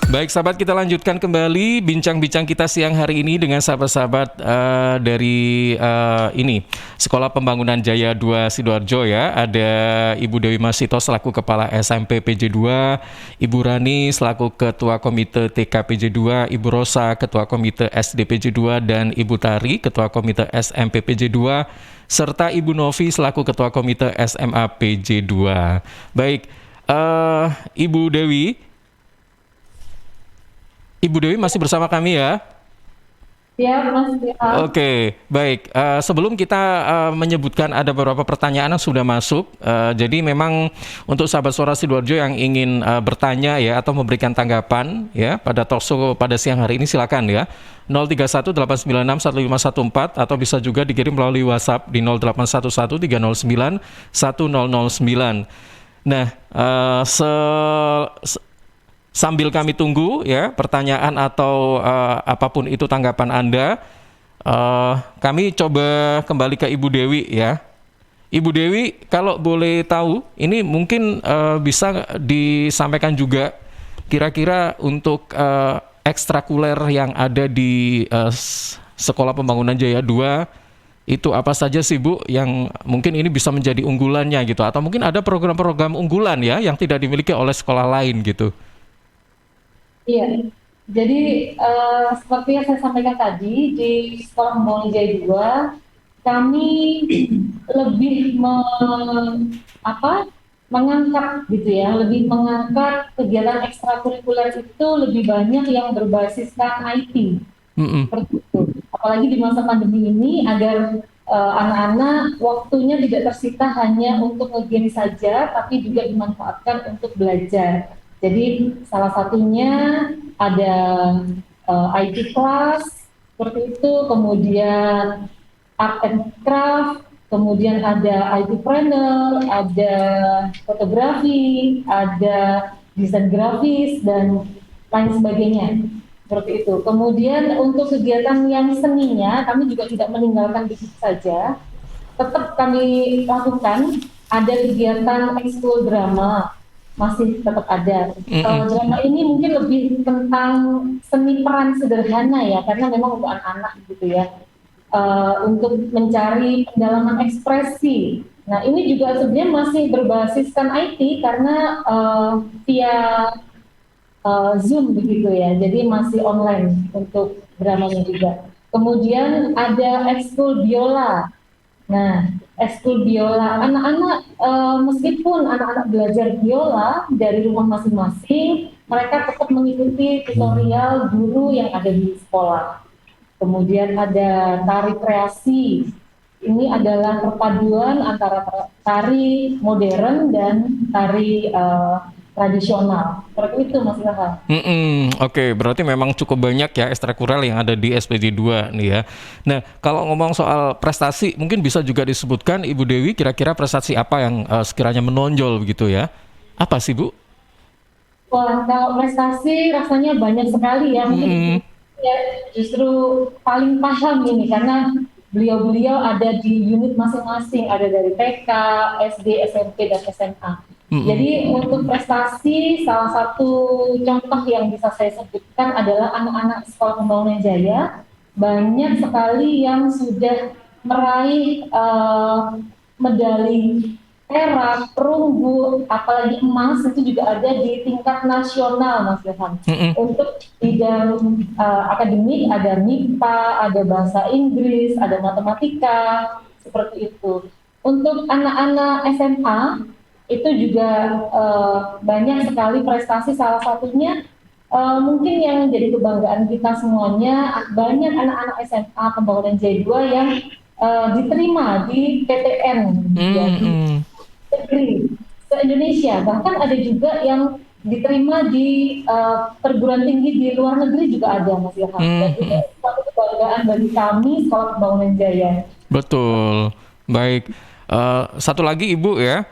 Baik sahabat, kita lanjutkan kembali bincang-bincang kita siang hari ini dengan sahabat-sahabat dari ini Sekolah Pembangunan Jaya 2 Sidoarjo ya. Ada Ibu Dewi Masito selaku Kepala SMP PJ 2, Ibu Rani selaku Ketua Komite TK PJ 2, Ibu Rosa Ketua Komite SD PJ 2, dan Ibu Tari Ketua Komite SMP PJ 2, serta Ibu Novi selaku Ketua Komite SMA PJ 2. Baik, Ibu Dewi masih bersama kami ya? Ya, Mas. Oke, baik. Sebelum kita menyebutkan ada beberapa pertanyaan yang sudah masuk, jadi memang untuk sahabat Suara Sidoarjo yang ingin bertanya ya atau memberikan tanggapan ya pada talkshow pada siang hari ini silakan ya. 031-896-1514 atau bisa juga dikirim melalui WhatsApp di 0811-309-1009. Nah, sambil kami tunggu ya pertanyaan atau apapun itu tanggapan Anda, kami coba kembali ke Ibu Dewi ya. Ibu Dewi, kalau boleh tahu, ini mungkin bisa disampaikan juga kira-kira untuk ekstrakuler yang ada di Sekolah Pembangunan Jaya 2 itu apa saja sih Bu yang mungkin ini bisa menjadi unggulannya gitu, atau mungkin ada program-program unggulan ya yang tidak dimiliki oleh sekolah lain gitu. Iya, jadi seperti yang saya sampaikan tadi, di Sekolah Pembangunan Jaya 2, kami lebih mengangkat gitu ya, lebih mengangkat kegiatan ekstrakurikuler itu lebih banyak yang berbasiskan IT. Seperti itu. Apalagi di masa pandemi ini, agar anak-anak waktunya tidak tersita hanya untuk nge-game saja, tapi juga dimanfaatkan untuk belajar. Jadi salah satunya ada IT class seperti itu, kemudian art and craft, kemudian ada IT planner, ada fotografi, ada desain grafis dan lain sebagainya seperti itu. Kemudian untuk kegiatan yang seninya kami juga tidak meninggalkan begitu saja, tetap kami lakukan. Ada kegiatan ekskul drama masih tetap ada. Drama ini mungkin lebih tentang seni peran sederhana ya, karena memang untuk anak-anak gitu ya, untuk mencari pendalaman ekspresi. Nah ini juga sebenarnya masih berbasiskan IT karena via Zoom begitu ya, jadi masih online untuk dramanya juga. Kemudian ada ekskul biola. Nah, ekskul biola, anak-anak meskipun anak-anak belajar biola dari rumah masing-masing, mereka tetap mengikuti tutorial guru yang ada di sekolah. Kemudian ada tari kreasi. Ini adalah perpaduan antara tari modern dan tari tradisional. Seperti itu Mas Ilham. Oke, berarti memang cukup banyak ya ekstrakurikuler yang ada di SPJ 2 nih ya. Nah, kalau ngomong soal prestasi, mungkin bisa juga disebutkan Ibu Dewi kira-kira prestasi apa yang sekiranya menonjol begitu ya? Apa sih Bu? Wah, kalau prestasi rasanya banyak sekali ya. Mungkin ya, justru paling paham ini karena beliau-beliau ada di unit masing-masing, ada dari TK, SD, SMP, dan SMA. Jadi untuk prestasi, salah satu contoh yang bisa saya sebutkan adalah anak-anak Sekolah Pembangunan Jaya. Banyak sekali yang sudah meraih medali perak, perunggu, apalagi emas, itu juga ada di tingkat nasional, Mas Ilham. Untuk bidang akademik ada MIPA, ada bahasa Inggris, ada matematika, seperti itu. Untuk anak-anak SMA itu juga banyak sekali prestasi, salah satunya mungkin yang jadi kebanggaan kita semuanya, banyak anak-anak SMA Pembangunan Jaya 2 yang diterima di PTN negeri se-Indonesia, bahkan ada juga yang diterima di perguruan tinggi di luar negeri juga ada, Mas Ilham. Jadi suatu kebanggaan bagi kami Sekolah Pembangunan Jaya. Betul, baik. Satu lagi Ibu ya,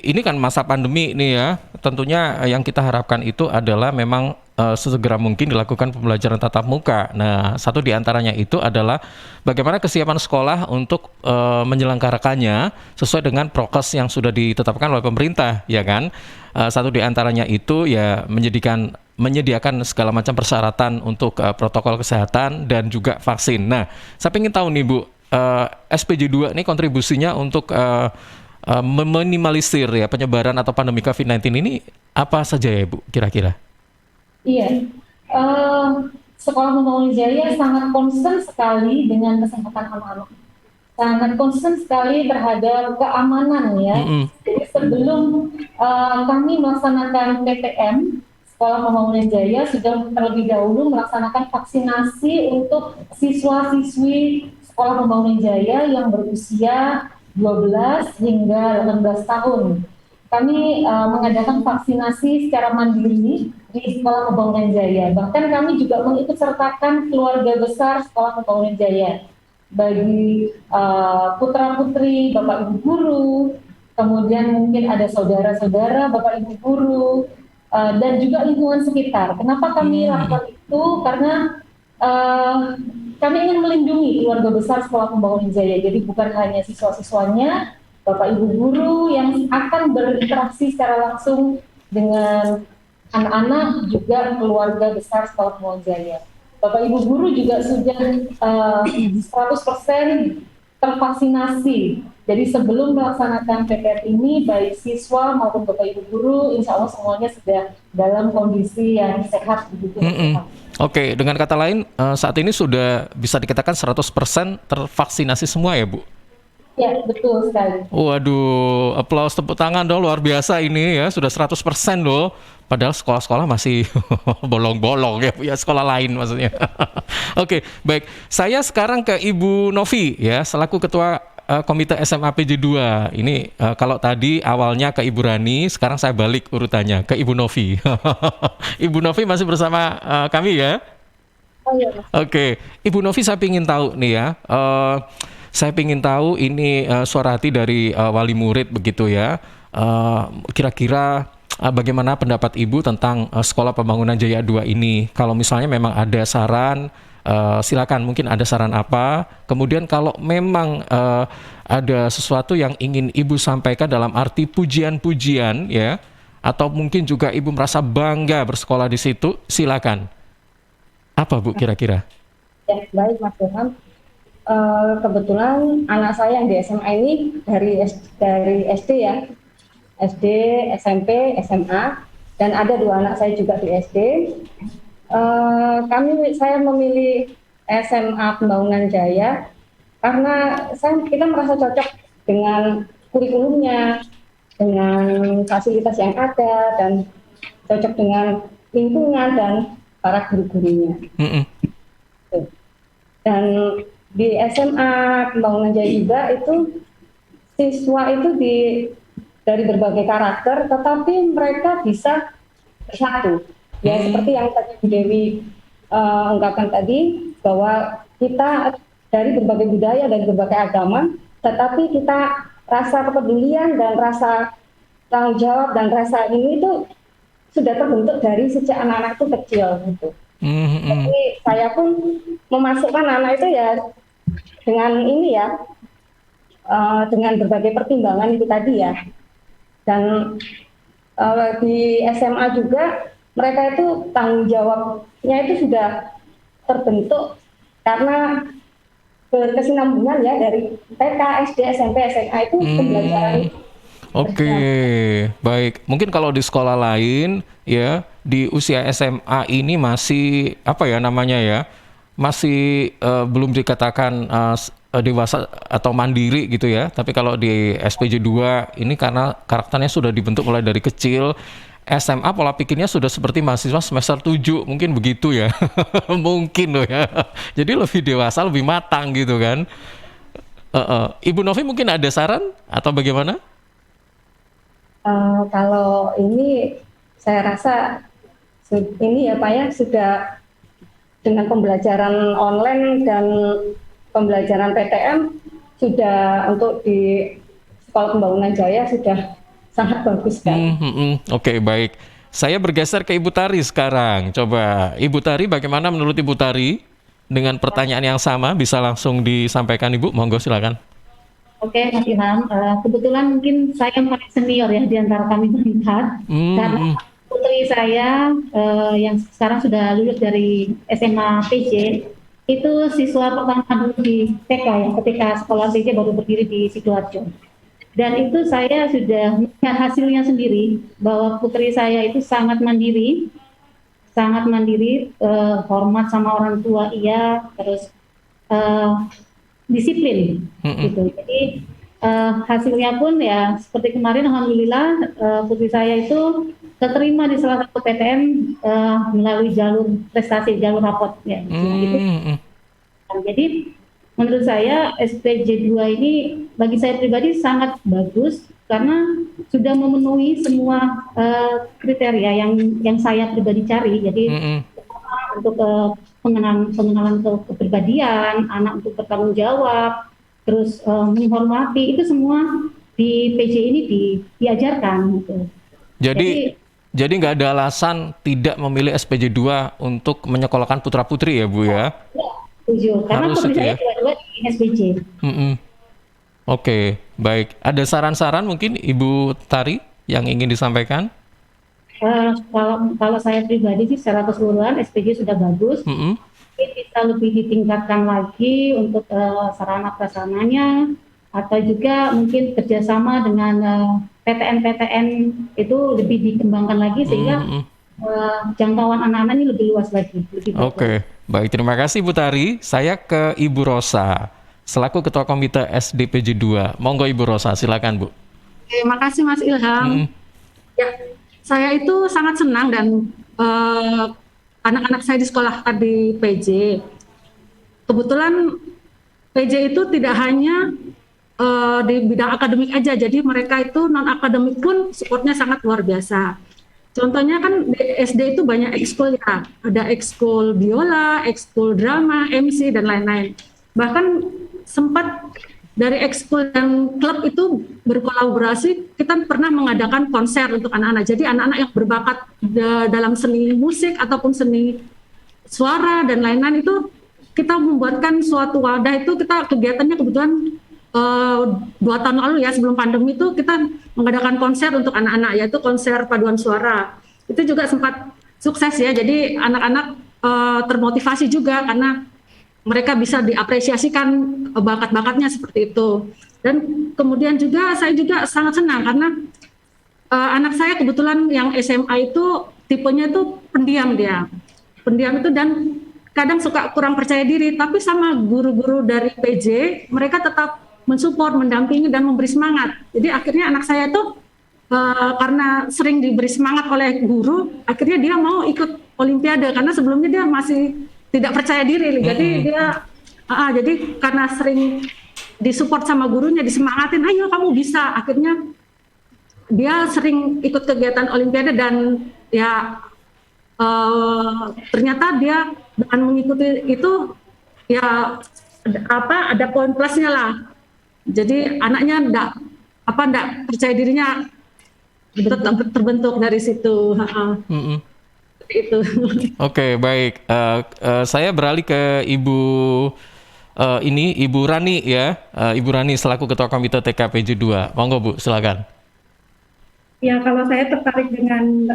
ini kan masa pandemi nih ya, tentunya yang kita harapkan itu adalah memang sesegera mungkin dilakukan pembelajaran tatap muka. Nah, satu di antaranya itu adalah bagaimana kesiapan sekolah untuk menyelenggarakannya sesuai dengan prokes yang sudah ditetapkan oleh pemerintah, ya kan? Satu di antaranya itu ya menyediakan segala macam persyaratan untuk protokol kesehatan dan juga vaksin. Nah, saya ingin tahu nih Bu, SPJ 2 ini kontribusinya untuk meminimalisir ya penyebaran atau pandemi COVID-19 ini apa saja ya Bu kira-kira? Iya, Sekolah Pembangunan Jaya sangat concern sekali dengan kesehatan anak-anak, sangat concern sekali terhadap keamanan ya. Jadi sebelum kami melaksanakan PTM, Sekolah Pembangunan Jaya sudah terlebih dahulu melaksanakan vaksinasi untuk siswa-siswi Sekolah Pembangunan Jaya yang berusia 12 hingga 18 tahun. Kami mengadakan vaksinasi secara mandiri di Sekolah Pembangunan Jaya. Bahkan kami juga mengikutsertakan keluarga besar Sekolah Pembangunan Jaya. Bagi putra-putri, Bapak Ibu guru, kemudian mungkin ada saudara-saudara, Bapak Ibu guru, dan juga lingkungan sekitar. Kenapa kami lakukan itu? Karena kami ingin melindungi keluarga besar Sekolah Pembangunan Jaya. Jadi bukan hanya siswa-siswanya, Bapak Ibu guru yang akan berinteraksi secara langsung dengan anak-anak, juga keluarga besar Sekolah Pembangunan Jaya. Bapak Ibu guru juga sudah 100% tervaksinasi. Jadi sebelum melaksanakan PTM ini, baik siswa maupun Bapak Ibu guru, insya Allah semuanya sudah dalam kondisi yang sehat begitu. Oke, dengan kata lain saat ini sudah bisa dikatakan 100% tervaksinasi semua ya Bu? Ya, betul sekali. Waduh, aplaus tepuk tangan dong, luar biasa ini ya, sudah 100% loh. Padahal sekolah-sekolah masih bolong-bolong ya, ya sekolah lain maksudnya. Oke, baik. Saya sekarang ke Ibu Novi ya, selaku Ketua Komite SMA PJ 2. Ini kalau tadi awalnya ke Ibu Rani, sekarang saya balik urutannya ke Ibu Novi. Ibu Novi masih bersama kami ya? Oh iya. Oke, Ibu Novi saya ingin tahu nih ya. Saya ingin tahu ini suara hati dari wali murid begitu ya. Kira-kira bagaimana pendapat Ibu tentang Sekolah Pembangunan Jaya 2 ini? Kalau misalnya memang ada saran, silakan, mungkin ada saran apa. Kemudian kalau memang ada sesuatu yang ingin Ibu sampaikan dalam arti pujian-pujian ya, atau mungkin juga Ibu merasa bangga bersekolah di situ, silakan. Apa Bu kira-kira? Ya, baik Mas Ilham. Kebetulan anak saya yang di SMA ini dari SD ya, SD, SMP, SMA, dan ada 2 anak saya juga di SD. Saya memilih SMA Pembangunan Jaya karena kita merasa cocok dengan kurikulumnya, dengan fasilitas yang ada, dan cocok dengan lingkungan dan para guru-gurunya. Dan di SMA Pembangunan Jaya juga itu siswa itu dari berbagai karakter, tetapi mereka bisa bersatu. Ya seperti yang tadi Bu Dewi ungkapkan tadi, bahwa kita dari berbagai budaya, dari berbagai agama, tetapi kita rasa kepedulian dan rasa tanggung jawab dan rasa ini itu sudah terbentuk dari sejak anak-anak itu kecil gitu. Jadi saya pun memasukkan anak itu ya dengan ini ya, dengan berbagai pertimbangan itu tadi ya. Dan di SMA juga mereka itu tanggung jawabnya itu sudah terbentuk karena berkesinambungan ya dari TK, SD, SMP, SMA itu pembelajaran. Oke, baik. Mungkin kalau di sekolah lain ya di usia SMA ini masih apa ya namanya ya, masih belum dikatakan dewasa atau mandiri gitu ya. Tapi kalau di SPJ 2 ini karena karakternya sudah dibentuk mulai dari kecil, SMA pola pikirnya sudah seperti mahasiswa semester 7, mungkin begitu ya. Mungkin loh ya. Jadi lebih dewasa, lebih matang gitu kan. Ibu Novi mungkin ada saran atau bagaimana? Kalau ini saya rasa ini ya Pak ya, sudah dengan pembelajaran online dan pembelajaran PTM sudah untuk di Sekolah Pembangunan Jaya sudah sangat bagus kan. Oke, baik. Saya bergeser ke Ibu Tari sekarang. Coba Ibu Tari, bagaimana menurut Ibu Tari dengan pertanyaan yang sama, bisa langsung disampaikan Ibu, monggo silakan. Oke, Mas Ilham. Kebetulan mungkin saya yang paling senior ya di antara kami berempat. Karena putri saya yang sekarang sudah lulus dari SMA PJ, itu siswa pertama dulu di TK ya, ketika sekolah PJ baru berdiri di Sidoarjo. Dan itu saya sudah melihat hasilnya sendiri, bahwa putri saya itu sangat mandiri, hormat sama orang tua iya, terus disiplin gitu. Jadi hasilnya pun ya seperti kemarin alhamdulillah putri saya itu keterima di salah satu PTN melalui jalur prestasi, jalur rapot ya. Gitu. Jadi menurut saya SPJ 2 ini bagi saya pribadi sangat bagus karena sudah memenuhi semua kriteria yang saya pribadi cari. Jadi untuk pengenalan kepribadian, anak untuk bertanggung jawab, terus menghormati, itu semua di PJ ini diajarkan gitu. Jadi nggak ada alasan tidak memilih SPJ 2 untuk menyekolahkan putra-putri ya Bu ya? Setuju, karena putri saya dua-dua di SPJ. Oke, baik. Ada saran-saran mungkin Ibu Tari yang ingin disampaikan? Kalau saya pribadi sih secara keseluruhan SPJ sudah bagus. Mungkin bisa lebih ditingkatkan lagi untuk sarana prasarananya, atau juga mungkin kerjasama dengan PTN-PTN itu lebih dikembangkan lagi sehingga jangkauan anak-anak ini lebih luas lagi. Oke, baik. Terima kasih Bu Tari. Saya ke Ibu Rosa selaku Ketua Komite SDPJ 2. Monggo Ibu Rosa, silakan Bu. Terima kasih Mas Ilham. Ya, saya itu sangat senang dan anak-anak saya disekolahkan di PJ. Kebetulan PJ itu tidak hanya di bidang akademik aja, jadi mereka itu non akademik pun supportnya sangat luar biasa. Contohnya kan di SD itu banyak ekskul ya, ada ekskul biola, ekskul drama, MC dan lain-lain. Bahkan sempat dari ekskul dan klub itu berkolaborasi, kita pernah mengadakan konser untuk anak-anak. Jadi anak-anak yang berbakat dalam seni musik ataupun seni suara dan lain-lain itu kita membuatkan suatu wadah. Itu kita kegiatannya kebetulan 2 tahun lalu ya, sebelum pandemi itu kita mengadakan konser untuk anak-anak, yaitu konser paduan suara. Itu juga sempat sukses ya, jadi anak-anak termotivasi juga karena mereka bisa diapresiasikan bakat-bakatnya seperti itu. Dan kemudian juga saya juga sangat senang karena anak saya kebetulan yang SMA itu tipenya itu pendiam dia. Pendiam itu dan kadang suka kurang percaya diri, tapi sama guru-guru dari PJ mereka tetap mensupport, mendampingi dan memberi semangat. Jadi akhirnya anak saya itu karena sering diberi semangat oleh guru, akhirnya dia mau ikut olimpiade karena sebelumnya dia masih tidak percaya diri. Jadi dia jadi karena sering disupport sama gurunya, disemangatin, ayo kamu bisa. Akhirnya dia sering ikut kegiatan Olimpiade dan ya ternyata dia dengan mengikuti itu ya ada poin plusnya lah. Jadi anaknya enggak percaya dirinya terbentuk dari situ. Itu. Oke, baik. Saya beralih ke Ibu Rani ya. Ibu Rani selaku Ketua Komite TKPJ 2. Monggo Bu, silakan. Ya, kalau saya tertarik dengan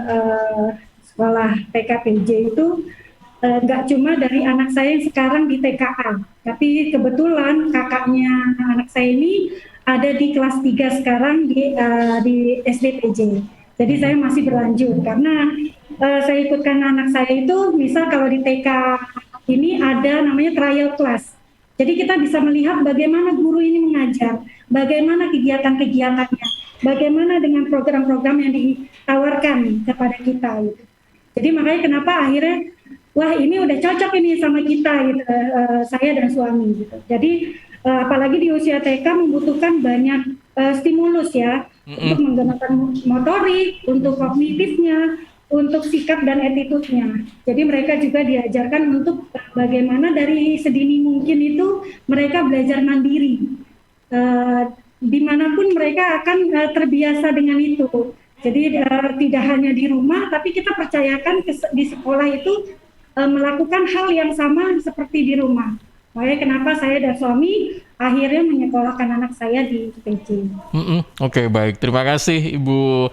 sekolah TKPJ itu nggak cuma dari anak saya yang sekarang di TKA, tapi kebetulan kakaknya anak saya ini ada di kelas 3 sekarang di SDPJ. Jadi saya masih berlanjut karena saya ikutkan anak saya itu, misal kalau di TK ini ada namanya trial class. Jadi kita bisa melihat bagaimana guru ini mengajar, bagaimana kegiatan-kegiatannya, bagaimana dengan program-program yang ditawarkan kepada kita. Gitu. Jadi makanya kenapa akhirnya, wah ini udah cocok ini sama kita, gitu, saya dan suami. Gitu. Jadi apalagi di usia TK membutuhkan banyak stimulus ya, untuk menggunakan motorik, untuk kognitifnya, untuk sikap dan attitude-nya. Jadi mereka juga diajarkan untuk bagaimana dari sedini mungkin itu mereka belajar mandiri. Dimanapun mereka akan terbiasa dengan itu. Jadi tidak hanya di rumah, tapi kita percayakan di sekolah itu melakukan hal yang sama seperti di rumah. Makanya kenapa saya dan suami akhirnya menyekolahkan anak saya di PJ. Oke, baik. Terima kasih Ibu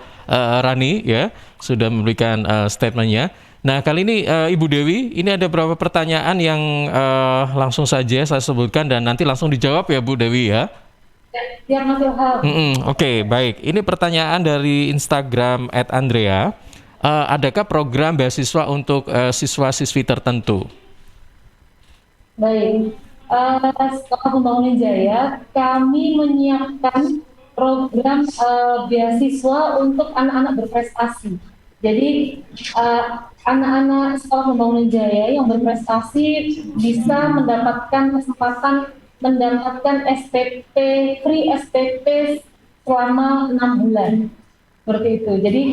Rani ya sudah memberikan statementnya. Nah, kali ini Ibu Dewi, ini ada beberapa pertanyaan yang langsung saja saya sebutkan dan nanti langsung dijawab ya Bu Dewi ya. Ya, Mas Ilham. Oke, baik. Ini pertanyaan dari Instagram @andrea. Adakah program beasiswa untuk siswa-siswi tertentu? Baik, Sekolah Pembangunan Jaya, kami menyiapkan program beasiswa untuk anak-anak berprestasi. Jadi anak-anak Sekolah Pembangunan Jaya yang berprestasi bisa mendapatkan kesempatan mendapatkan SPP, free SPP selama 6 bulan. Seperti itu. Jadi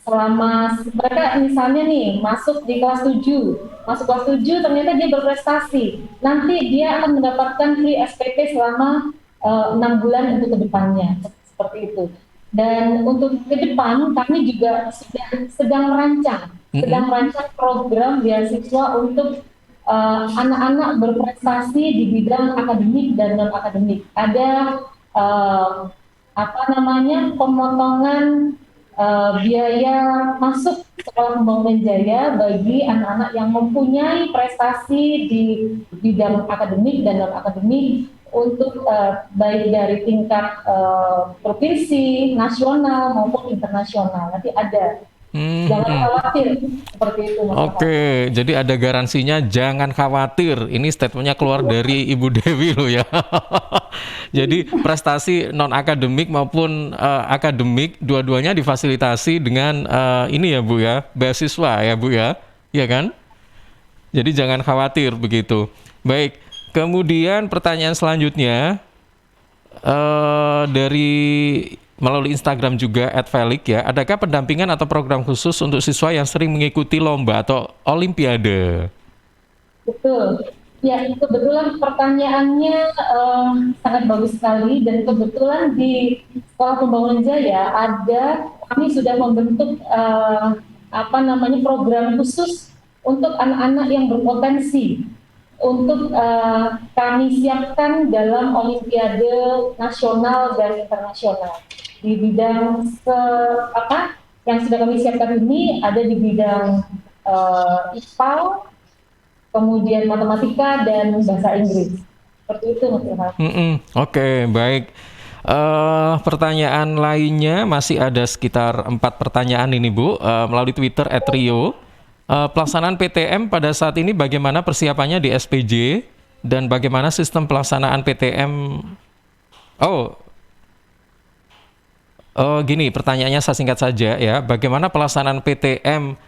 selama mereka misalnya nih masuk di kelas 7 ternyata dia berprestasi, nanti dia akan mendapatkan free SPP selama 6 bulan untuk kedepannya, seperti itu. Dan untuk ke depan kami juga sedang merancang program beasiswa untuk anak-anak berprestasi di bidang akademik dan non akademik. Ada pemotongan biaya masuk Sekolah Pembangunan Jaya bagi anak-anak yang mempunyai prestasi di bidang akademik dan non akademik untuk baik dari tingkat provinsi, nasional maupun internasional. Nanti ada. Jangan khawatir seperti itu. Oke, jadi ada garansinya, jangan khawatir. Ini statementnya keluar dari Ibu Dewi loh ya. Jadi prestasi non akademik maupun akademik dua-duanya difasilitasi dengan ini ya Bu ya, beasiswa ya Bu ya, iya kan? Jadi jangan khawatir begitu. Baik, kemudian pertanyaan selanjutnya dari melalui Instagram juga @felix ya. Adakah pendampingan atau program khusus untuk siswa yang sering mengikuti lomba atau olimpiade? Betul. Ya, kebetulan pertanyaannya sangat bagus sekali dan kebetulan di Sekolah Pembangunan Jaya kami sudah membentuk program khusus untuk anak-anak yang berpotensi untuk kami siapkan dalam olimpiade nasional dan internasional. Di bidang yang sudah kami siapkan ini ada di bidang IPA, kemudian matematika dan bahasa Inggris. Seperti itu Mas Ilham. Oke, baik. Pertanyaan lainnya masih ada sekitar 4 pertanyaan ini Bu, melalui Twitter @rio. Pelaksanaan PTM pada saat ini bagaimana persiapannya di SPJ dan bagaimana sistem pelaksanaan PTM? Gini, pertanyaannya saya singkat saja ya. Bagaimana pelaksanaan PTM?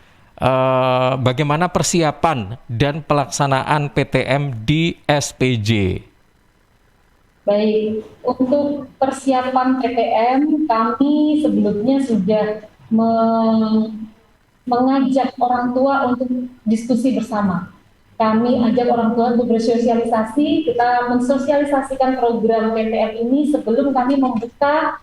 Bagaimana persiapan dan pelaksanaan PTM di SPJ? Baik, untuk persiapan PTM kami sebelumnya sudah mengajak orang tua untuk diskusi bersama. Kami ajak orang tua untuk bersosialisasi, kita mensosialisasikan program PTM ini sebelum kami membuka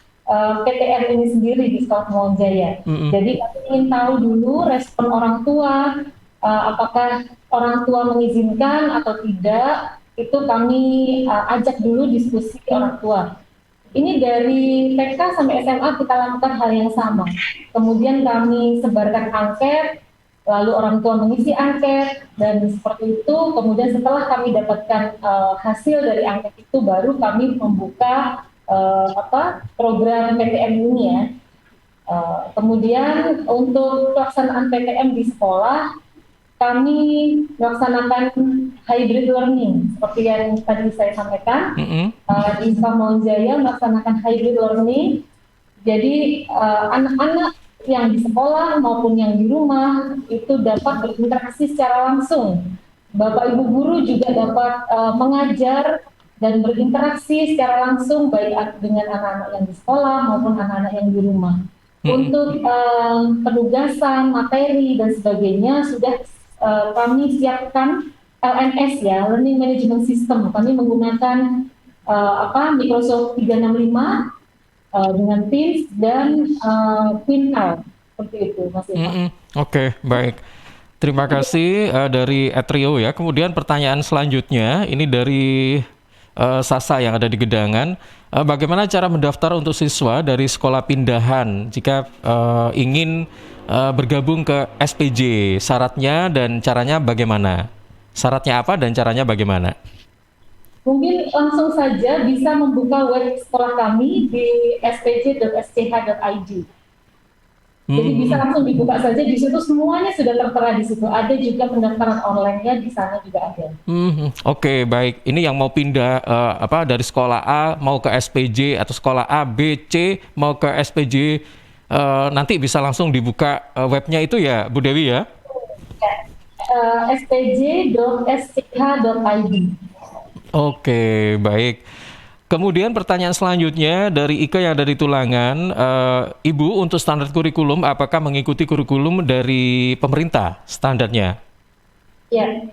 PTM ini sendiri di Sekolah Kemauan Jaya. Jadi kami ingin tahu dulu respon orang tua, apakah orang tua mengizinkan atau tidak, itu kami ajak dulu diskusi orang tua. Ini dari TK sampai SMA kita lakukan hal yang sama. Kemudian kami sebarkan angket, lalu orang tua mengisi angket, dan seperti itu. Kemudian setelah kami dapatkan hasil dari angket itu, baru kami membuka program PTM ini ya. Kemudian untuk pelaksanaan PTM di sekolah, kami melaksanakan hybrid learning seperti yang tadi saya sampaikan. Di Sekolah Kemauan Jaya melaksanakan hybrid learning. Jadi anak-anak yang di sekolah maupun yang di rumah itu dapat berinteraksi secara langsung. Bapak Ibu guru juga dapat mengajar dan berinteraksi secara langsung baik dengan anak-anak yang di sekolah maupun anak-anak yang di rumah. Untuk penugasan, materi dan sebagainya sudah kami siapkan LMS ya, Learning Management System. Kami menggunakan Microsoft 365 dengan Teams dan Quintel, seperti itu, Mas Irfan. Oke, baik. Terima kasih dari Etrio ya. Kemudian pertanyaan selanjutnya ini dari Sasa yang ada di Gedangan. Bagaimana cara mendaftar untuk siswa dari sekolah pindahan jika ingin bergabung ke SPJ? Syaratnya dan caranya bagaimana? Syaratnya apa dan caranya bagaimana? Mungkin langsung saja bisa membuka web sekolah kami di spj.sch.id. Jadi bisa langsung dibuka saja, di situ semuanya sudah tertera di situ. Ada juga pendaftaran online-nya di sana juga ada. Oke, baik. Ini yang mau pindah dari sekolah A mau ke SPJ atau sekolah A, B, C mau ke SPJ, nanti bisa langsung dibuka webnya itu ya, Bu Dewi ya? spj.sch.id. Oke, baik. Kemudian pertanyaan selanjutnya dari Ika yang dari Tulangan, Ibu untuk standar kurikulum apakah mengikuti kurikulum dari pemerintah standarnya? Ya,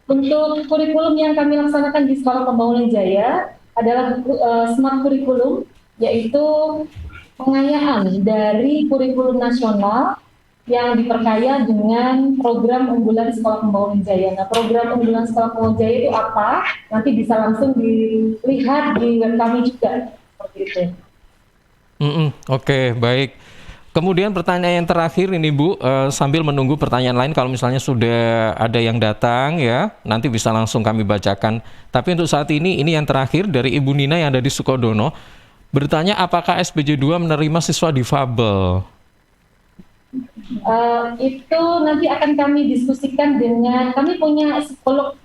untuk kurikulum yang kami laksanakan di Sekolah Kemauan Jaya adalah smart kurikulum, yaitu pengayaan dari kurikulum nasional yang diperkaya dengan program unggulan Sekolah Kemauan Jaya. Nah, program unggulan Sekolah Kemauan Jaya itu apa? Nanti bisa langsung dilihat di web kami juga, seperti itu. Oke, baik. Kemudian pertanyaan yang terakhir ini Bu, sambil menunggu pertanyaan lain kalau misalnya sudah ada yang datang ya, nanti bisa langsung kami bacakan. Tapi untuk saat ini yang terakhir dari Ibu Nina yang ada di Sukodono, bertanya apakah SPJ 2 menerima siswa difabel? Itu nanti akan kami diskusikan dengan, kami punya psikolog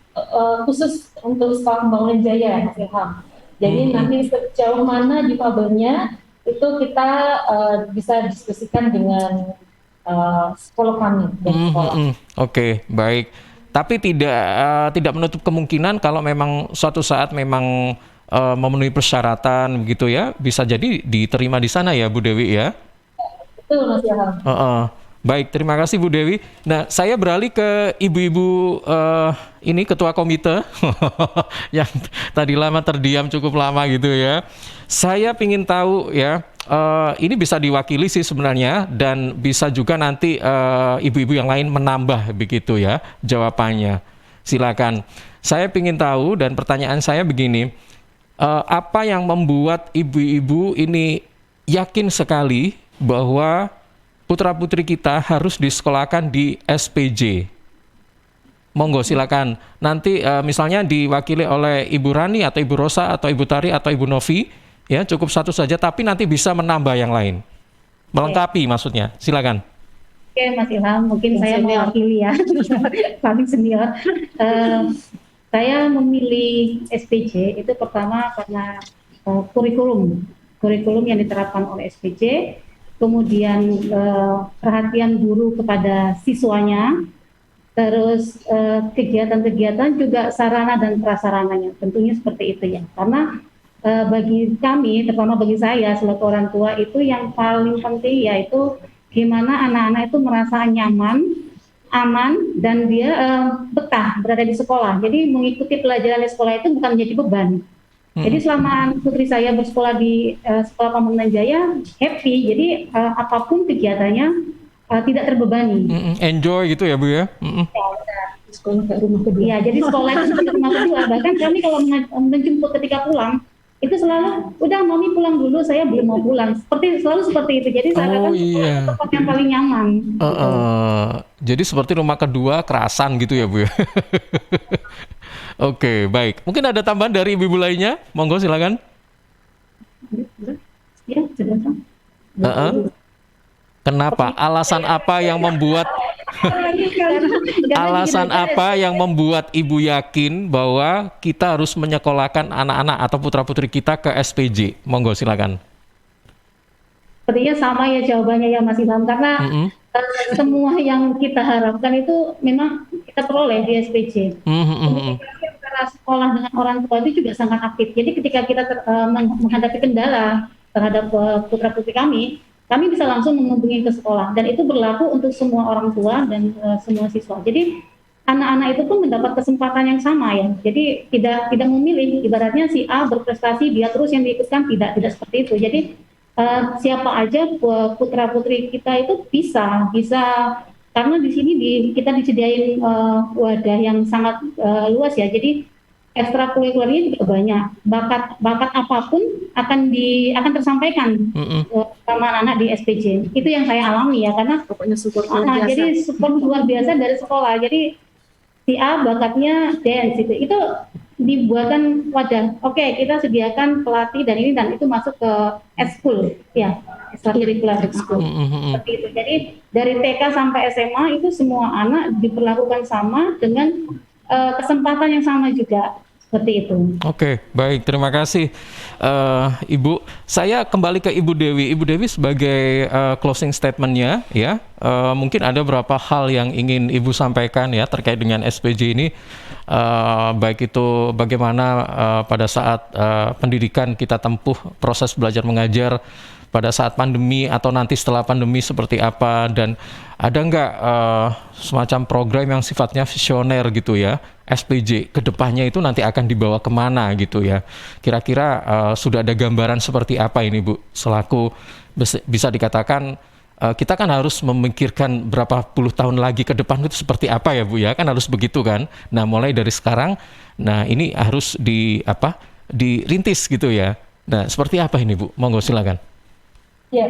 khusus untuk Sekolah Kemauan Jaya, Mas Ilham. Jadi nanti sejauh mana difabelnya itu kita bisa diskusikan dengan psikolog kami dari sekolah. Oke, baik. Tapi tidak menutup kemungkinan kalau memang suatu saat memang memenuhi persyaratan begitu ya, bisa jadi diterima di sana ya Bu Dewi ya? Betul, Mas Ilham. Baik, terima kasih Bu Dewi. Nah, saya beralih ke ibu-ibu ini ketua komite yang tadi lama terdiam cukup lama gitu ya. Saya ingin tahu ya, ini bisa diwakili sih sebenarnya dan bisa juga nanti ibu-ibu yang lain menambah begitu ya jawabannya. Silakan. Saya ingin tahu dan pertanyaan saya begini, apa yang membuat ibu-ibu ini yakin sekali bahwa putra-putri kita harus disekolahkan di SPJ? Monggo silakan. Nanti misalnya diwakili oleh Ibu Rani atau Ibu Rosa atau Ibu Tari atau Ibu Novi, ya cukup satu saja, tapi nanti bisa menambah yang lain. Melengkapi maksudnya. Silakan. Oke, Mas Ilham, mungkin saya mewakili ya, paling senior. Saya memilih SPJ itu pertama karena kurikulum yang diterapkan oleh SPJ. Kemudian perhatian guru kepada siswanya, terus kegiatan-kegiatan juga sarana dan prasarananya, tentunya seperti itu ya. Karena bagi kami, terutama bagi saya selaku orang tua, itu yang paling penting yaitu gimana anak-anak itu merasa nyaman, aman, dan dia betah berada di sekolah. Jadi mengikuti pelajaran di sekolah itu bukan menjadi beban. Jadi selama putri saya bersekolah di Sekolah Pambangunan Jaya, happy. Jadi apapun kegiatannya tidak terbebani. Enjoy gitu ya Bu ya? Sekolah ke rumah kedua. Ya, jadi sekolah itu seperti rumah kedua. Bahkan kami kalau menjemput ketika pulang, itu selalu, udah mami pulang dulu, saya belum mau pulang. Selalu seperti itu. Jadi seakan-akan tempat yang paling nyaman. Jadi seperti rumah kedua, kerasan gitu ya Bu ya? Oke, baik. Mungkin ada tambahan dari ibu-ibu lainnya? Monggo silakan. Ya, silakan. Kenapa? Alasan apa yang membuat ibu yakin bahwa kita harus menyekolahkan anak-anak atau putra-putri kita ke SPJ? Monggo silakan. Sepertinya sama ya jawabannya ya Mas Ilham, karena semua yang kita harapkan itu memang kita peroleh di SPJ. Sekolah dengan orang tua itu juga sangat aktif. Jadi ketika kita menghadapi kendala terhadap putra-putri kami bisa langsung menghubungi ke sekolah, dan itu berlaku untuk semua orang tua dan semua siswa. Jadi anak-anak itu pun mendapat kesempatan yang sama ya. Jadi tidak memilih, ibaratnya si A berprestasi dia terus yang diikutkan, tidak seperti itu. Jadi siapa aja putra-putri kita itu bisa karena di sini kita disediain wadah yang sangat luas ya. Jadi ekstrakurikulernya juga banyak. Bakat apapun akan tersampaikan sama anak-anak di SPJ. Itu yang saya alami ya, karena pokoknya support luar biasa. Jadi support luar biasa dari sekolah. Jadi si A bakatnya dance itu dibuatkan wadah. Oke, kita sediakan pelatih dan itu masuk ke ekskul ya, ekstrakurikuler ekskul. Seperti itu. Jadi dari TK sampai SMA itu semua anak diperlakukan sama dengan kesempatan yang sama juga. Seperti itu. Oke, baik. Terima kasih, Ibu. Saya kembali ke Ibu Dewi. Ibu Dewi sebagai closing statement-nya, ya, mungkin ada beberapa hal yang ingin Ibu sampaikan ya terkait dengan SPJ ini. Baik itu bagaimana pada saat pendidikan kita tempuh proses belajar mengajar pada saat pandemi atau nanti setelah pandemi seperti apa, dan ada nggak semacam program yang sifatnya visioner gitu ya, SPJ kedepannya itu nanti akan dibawa kemana gitu ya, kira-kira sudah ada gambaran seperti apa ini Bu, selaku bisa dikatakan kita kan harus memikirkan berapa puluh tahun lagi ke depan itu seperti apa ya Bu ya, kan harus begitu kan. Nah mulai dari sekarang, nah ini harus dirintis gitu ya. Nah seperti apa ini Bu, monggo silakan. Ya,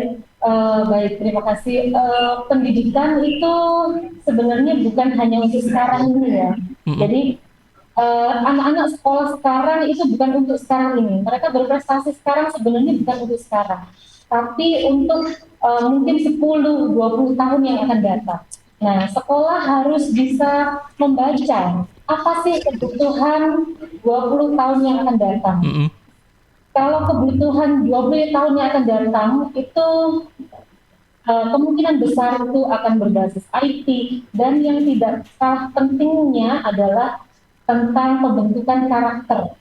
baik, terima kasih. Pendidikan itu sebenarnya bukan hanya untuk sekarang ini ya. Jadi anak-anak sekolah sekarang itu bukan untuk sekarang ini. Mereka berprestasi sekarang sebenarnya bukan untuk sekarang, tapi untuk mungkin 10-20 tahun yang akan datang. Nah, sekolah harus bisa membaca apa sih kebutuhan 20 tahun yang akan datang. Kalau kebutuhan 20 tahun yang akan datang itu kemungkinan besar itu akan berbasis IT, dan yang tidak kalah pentingnya adalah tentang pembentukan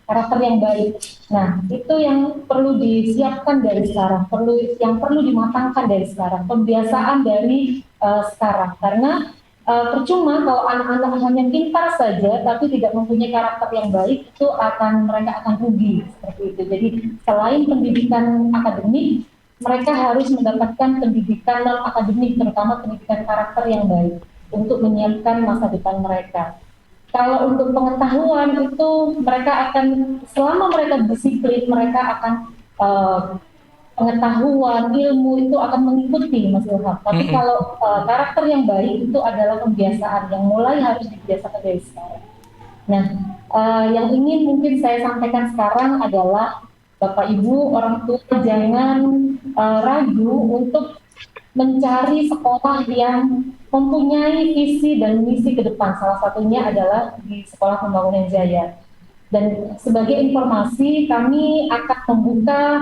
karakter yang baik. Nah, itu yang perlu disiapkan dari sekarang, yang perlu dimatangkan dari sekarang, pembiasaan dari sekarang. Karena percuma kalau anak-anak hanya pintar saja tapi tidak mempunyai karakter yang baik, itu mereka akan rugi seperti itu. Jadi selain pendidikan akademik, mereka harus mendapatkan pendidikan non akademik, terutama pendidikan karakter yang baik untuk menyiapkan masa depan mereka. Kalau untuk pengetahuan itu mereka akan, selama mereka disiplin, mereka akan pengetahuan, ilmu itu akan mengikuti Mas Ilham. Tapi kalau karakter yang baik itu adalah kebiasaan yang mulai harus dibiasakan dari sekarang. Nah, yang ingin mungkin saya sampaikan sekarang adalah Bapak Ibu, orang tua jangan ragu untuk mencari sekolah yang mempunyai visi dan misi ke depan. Salah satunya adalah di Sekolah Pambangunan Jaya. Dan sebagai informasi, kami akan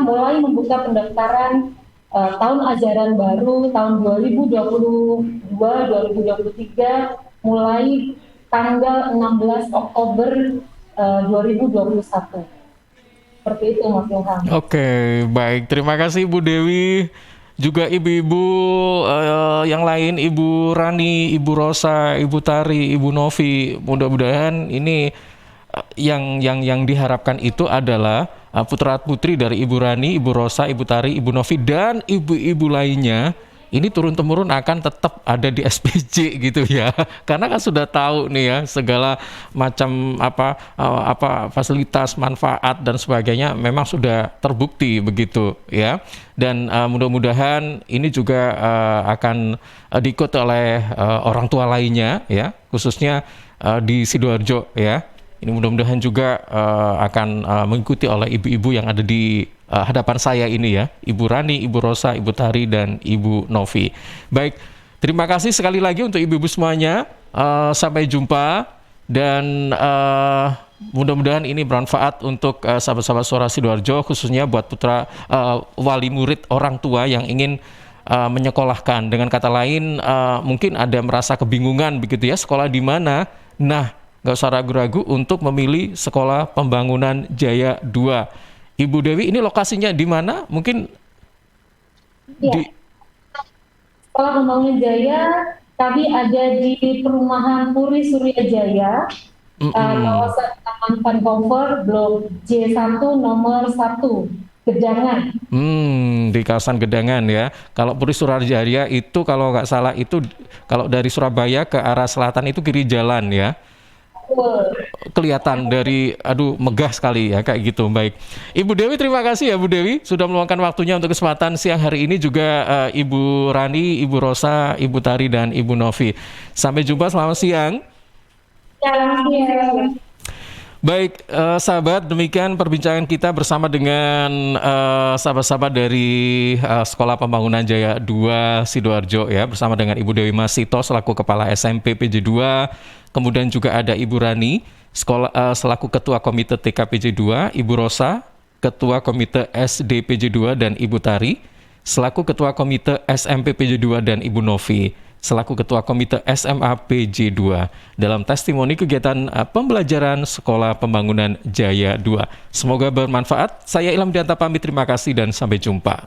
mulai membuka pendaftaran tahun ajaran baru tahun 2022-2023 mulai tanggal 16 Oktober 2021. Seperti itu Mas Ilham. Oke, baik. Terima kasih Ibu Dewi. Juga ibu-ibu yang lain, Ibu Rani, Ibu Rosa, Ibu Tari, Ibu Novi. Mudah-mudahan ini yang diharapkan itu adalah putra-putri dari Ibu Rani, Ibu Rosa, Ibu Tari, Ibu Novi dan ibu-ibu lainnya ini turun-temurun akan tetap ada di SPJ gitu ya. Karena kan sudah tahu nih ya segala macam apa fasilitas, manfaat dan sebagainya memang sudah terbukti begitu ya. Dan mudah-mudahan ini juga akan diikuti oleh orang tua lainnya ya, khususnya di Sidoarjo ya. Ini mudah-mudahan juga akan mengikuti oleh ibu-ibu yang ada di hadapan saya ini ya, Ibu Rani, Ibu Rosa, Ibu Tari, dan Ibu Novi. Baik, terima kasih sekali lagi untuk ibu-ibu semuanya. Sampai jumpa dan mudah-mudahan ini bermanfaat untuk sahabat-sahabat Suara Sidoarjo, khususnya buat putra wali murid orang tua yang ingin menyekolahkan. Dengan kata lain, mungkin ada merasa kebingungan begitu ya, sekolah di mana? Nah, nggak usah ragu-ragu untuk memilih Sekolah Pembangunan Jaya 2. Ibu Dewi, ini lokasinya di mana? Mungkin ya. Sekolah Pembangunan Jaya kami ada di perumahan Puri Surya Jaya, kawasan Taman Vancouver, Blok J1 nomor 1, Gedangan. Di kawasan Gedangan ya. Kalau Puri Surya Jaya itu kalau nggak salah itu kalau dari Surabaya ke arah selatan itu kiri jalan ya. Kelihatan dari megah sekali ya kayak gitu. Baik, Ibu Dewi, terima kasih ya Bu Dewi sudah meluangkan waktunya untuk kesempatan siang hari ini. Juga Ibu Rani, Ibu Rosa, Ibu Tari, dan Ibu Novi. Sampai jumpa, selamat siang. Selamat siang. Baik, sahabat, demikian perbincangan kita bersama dengan sahabat-sahabat dari Sekolah Pembangunan Jaya 2 Sidoarjo ya, bersama dengan Ibu Dewi Masito selaku Kepala SMP PJ2, kemudian juga ada Ibu Rani selaku Ketua Komite TKPJ 2, Ibu Rosa Ketua Komite SD PJ2, dan Ibu Tari selaku Ketua Komite SMP PJ2, dan Ibu Novi selaku Ketua Komite SMA PJ2 dalam testimoni kegiatan pembelajaran Sekolah Pembangunan Jaya 2. Semoga bermanfaat. Saya Ilham Dianta pamit, terima kasih dan sampai jumpa.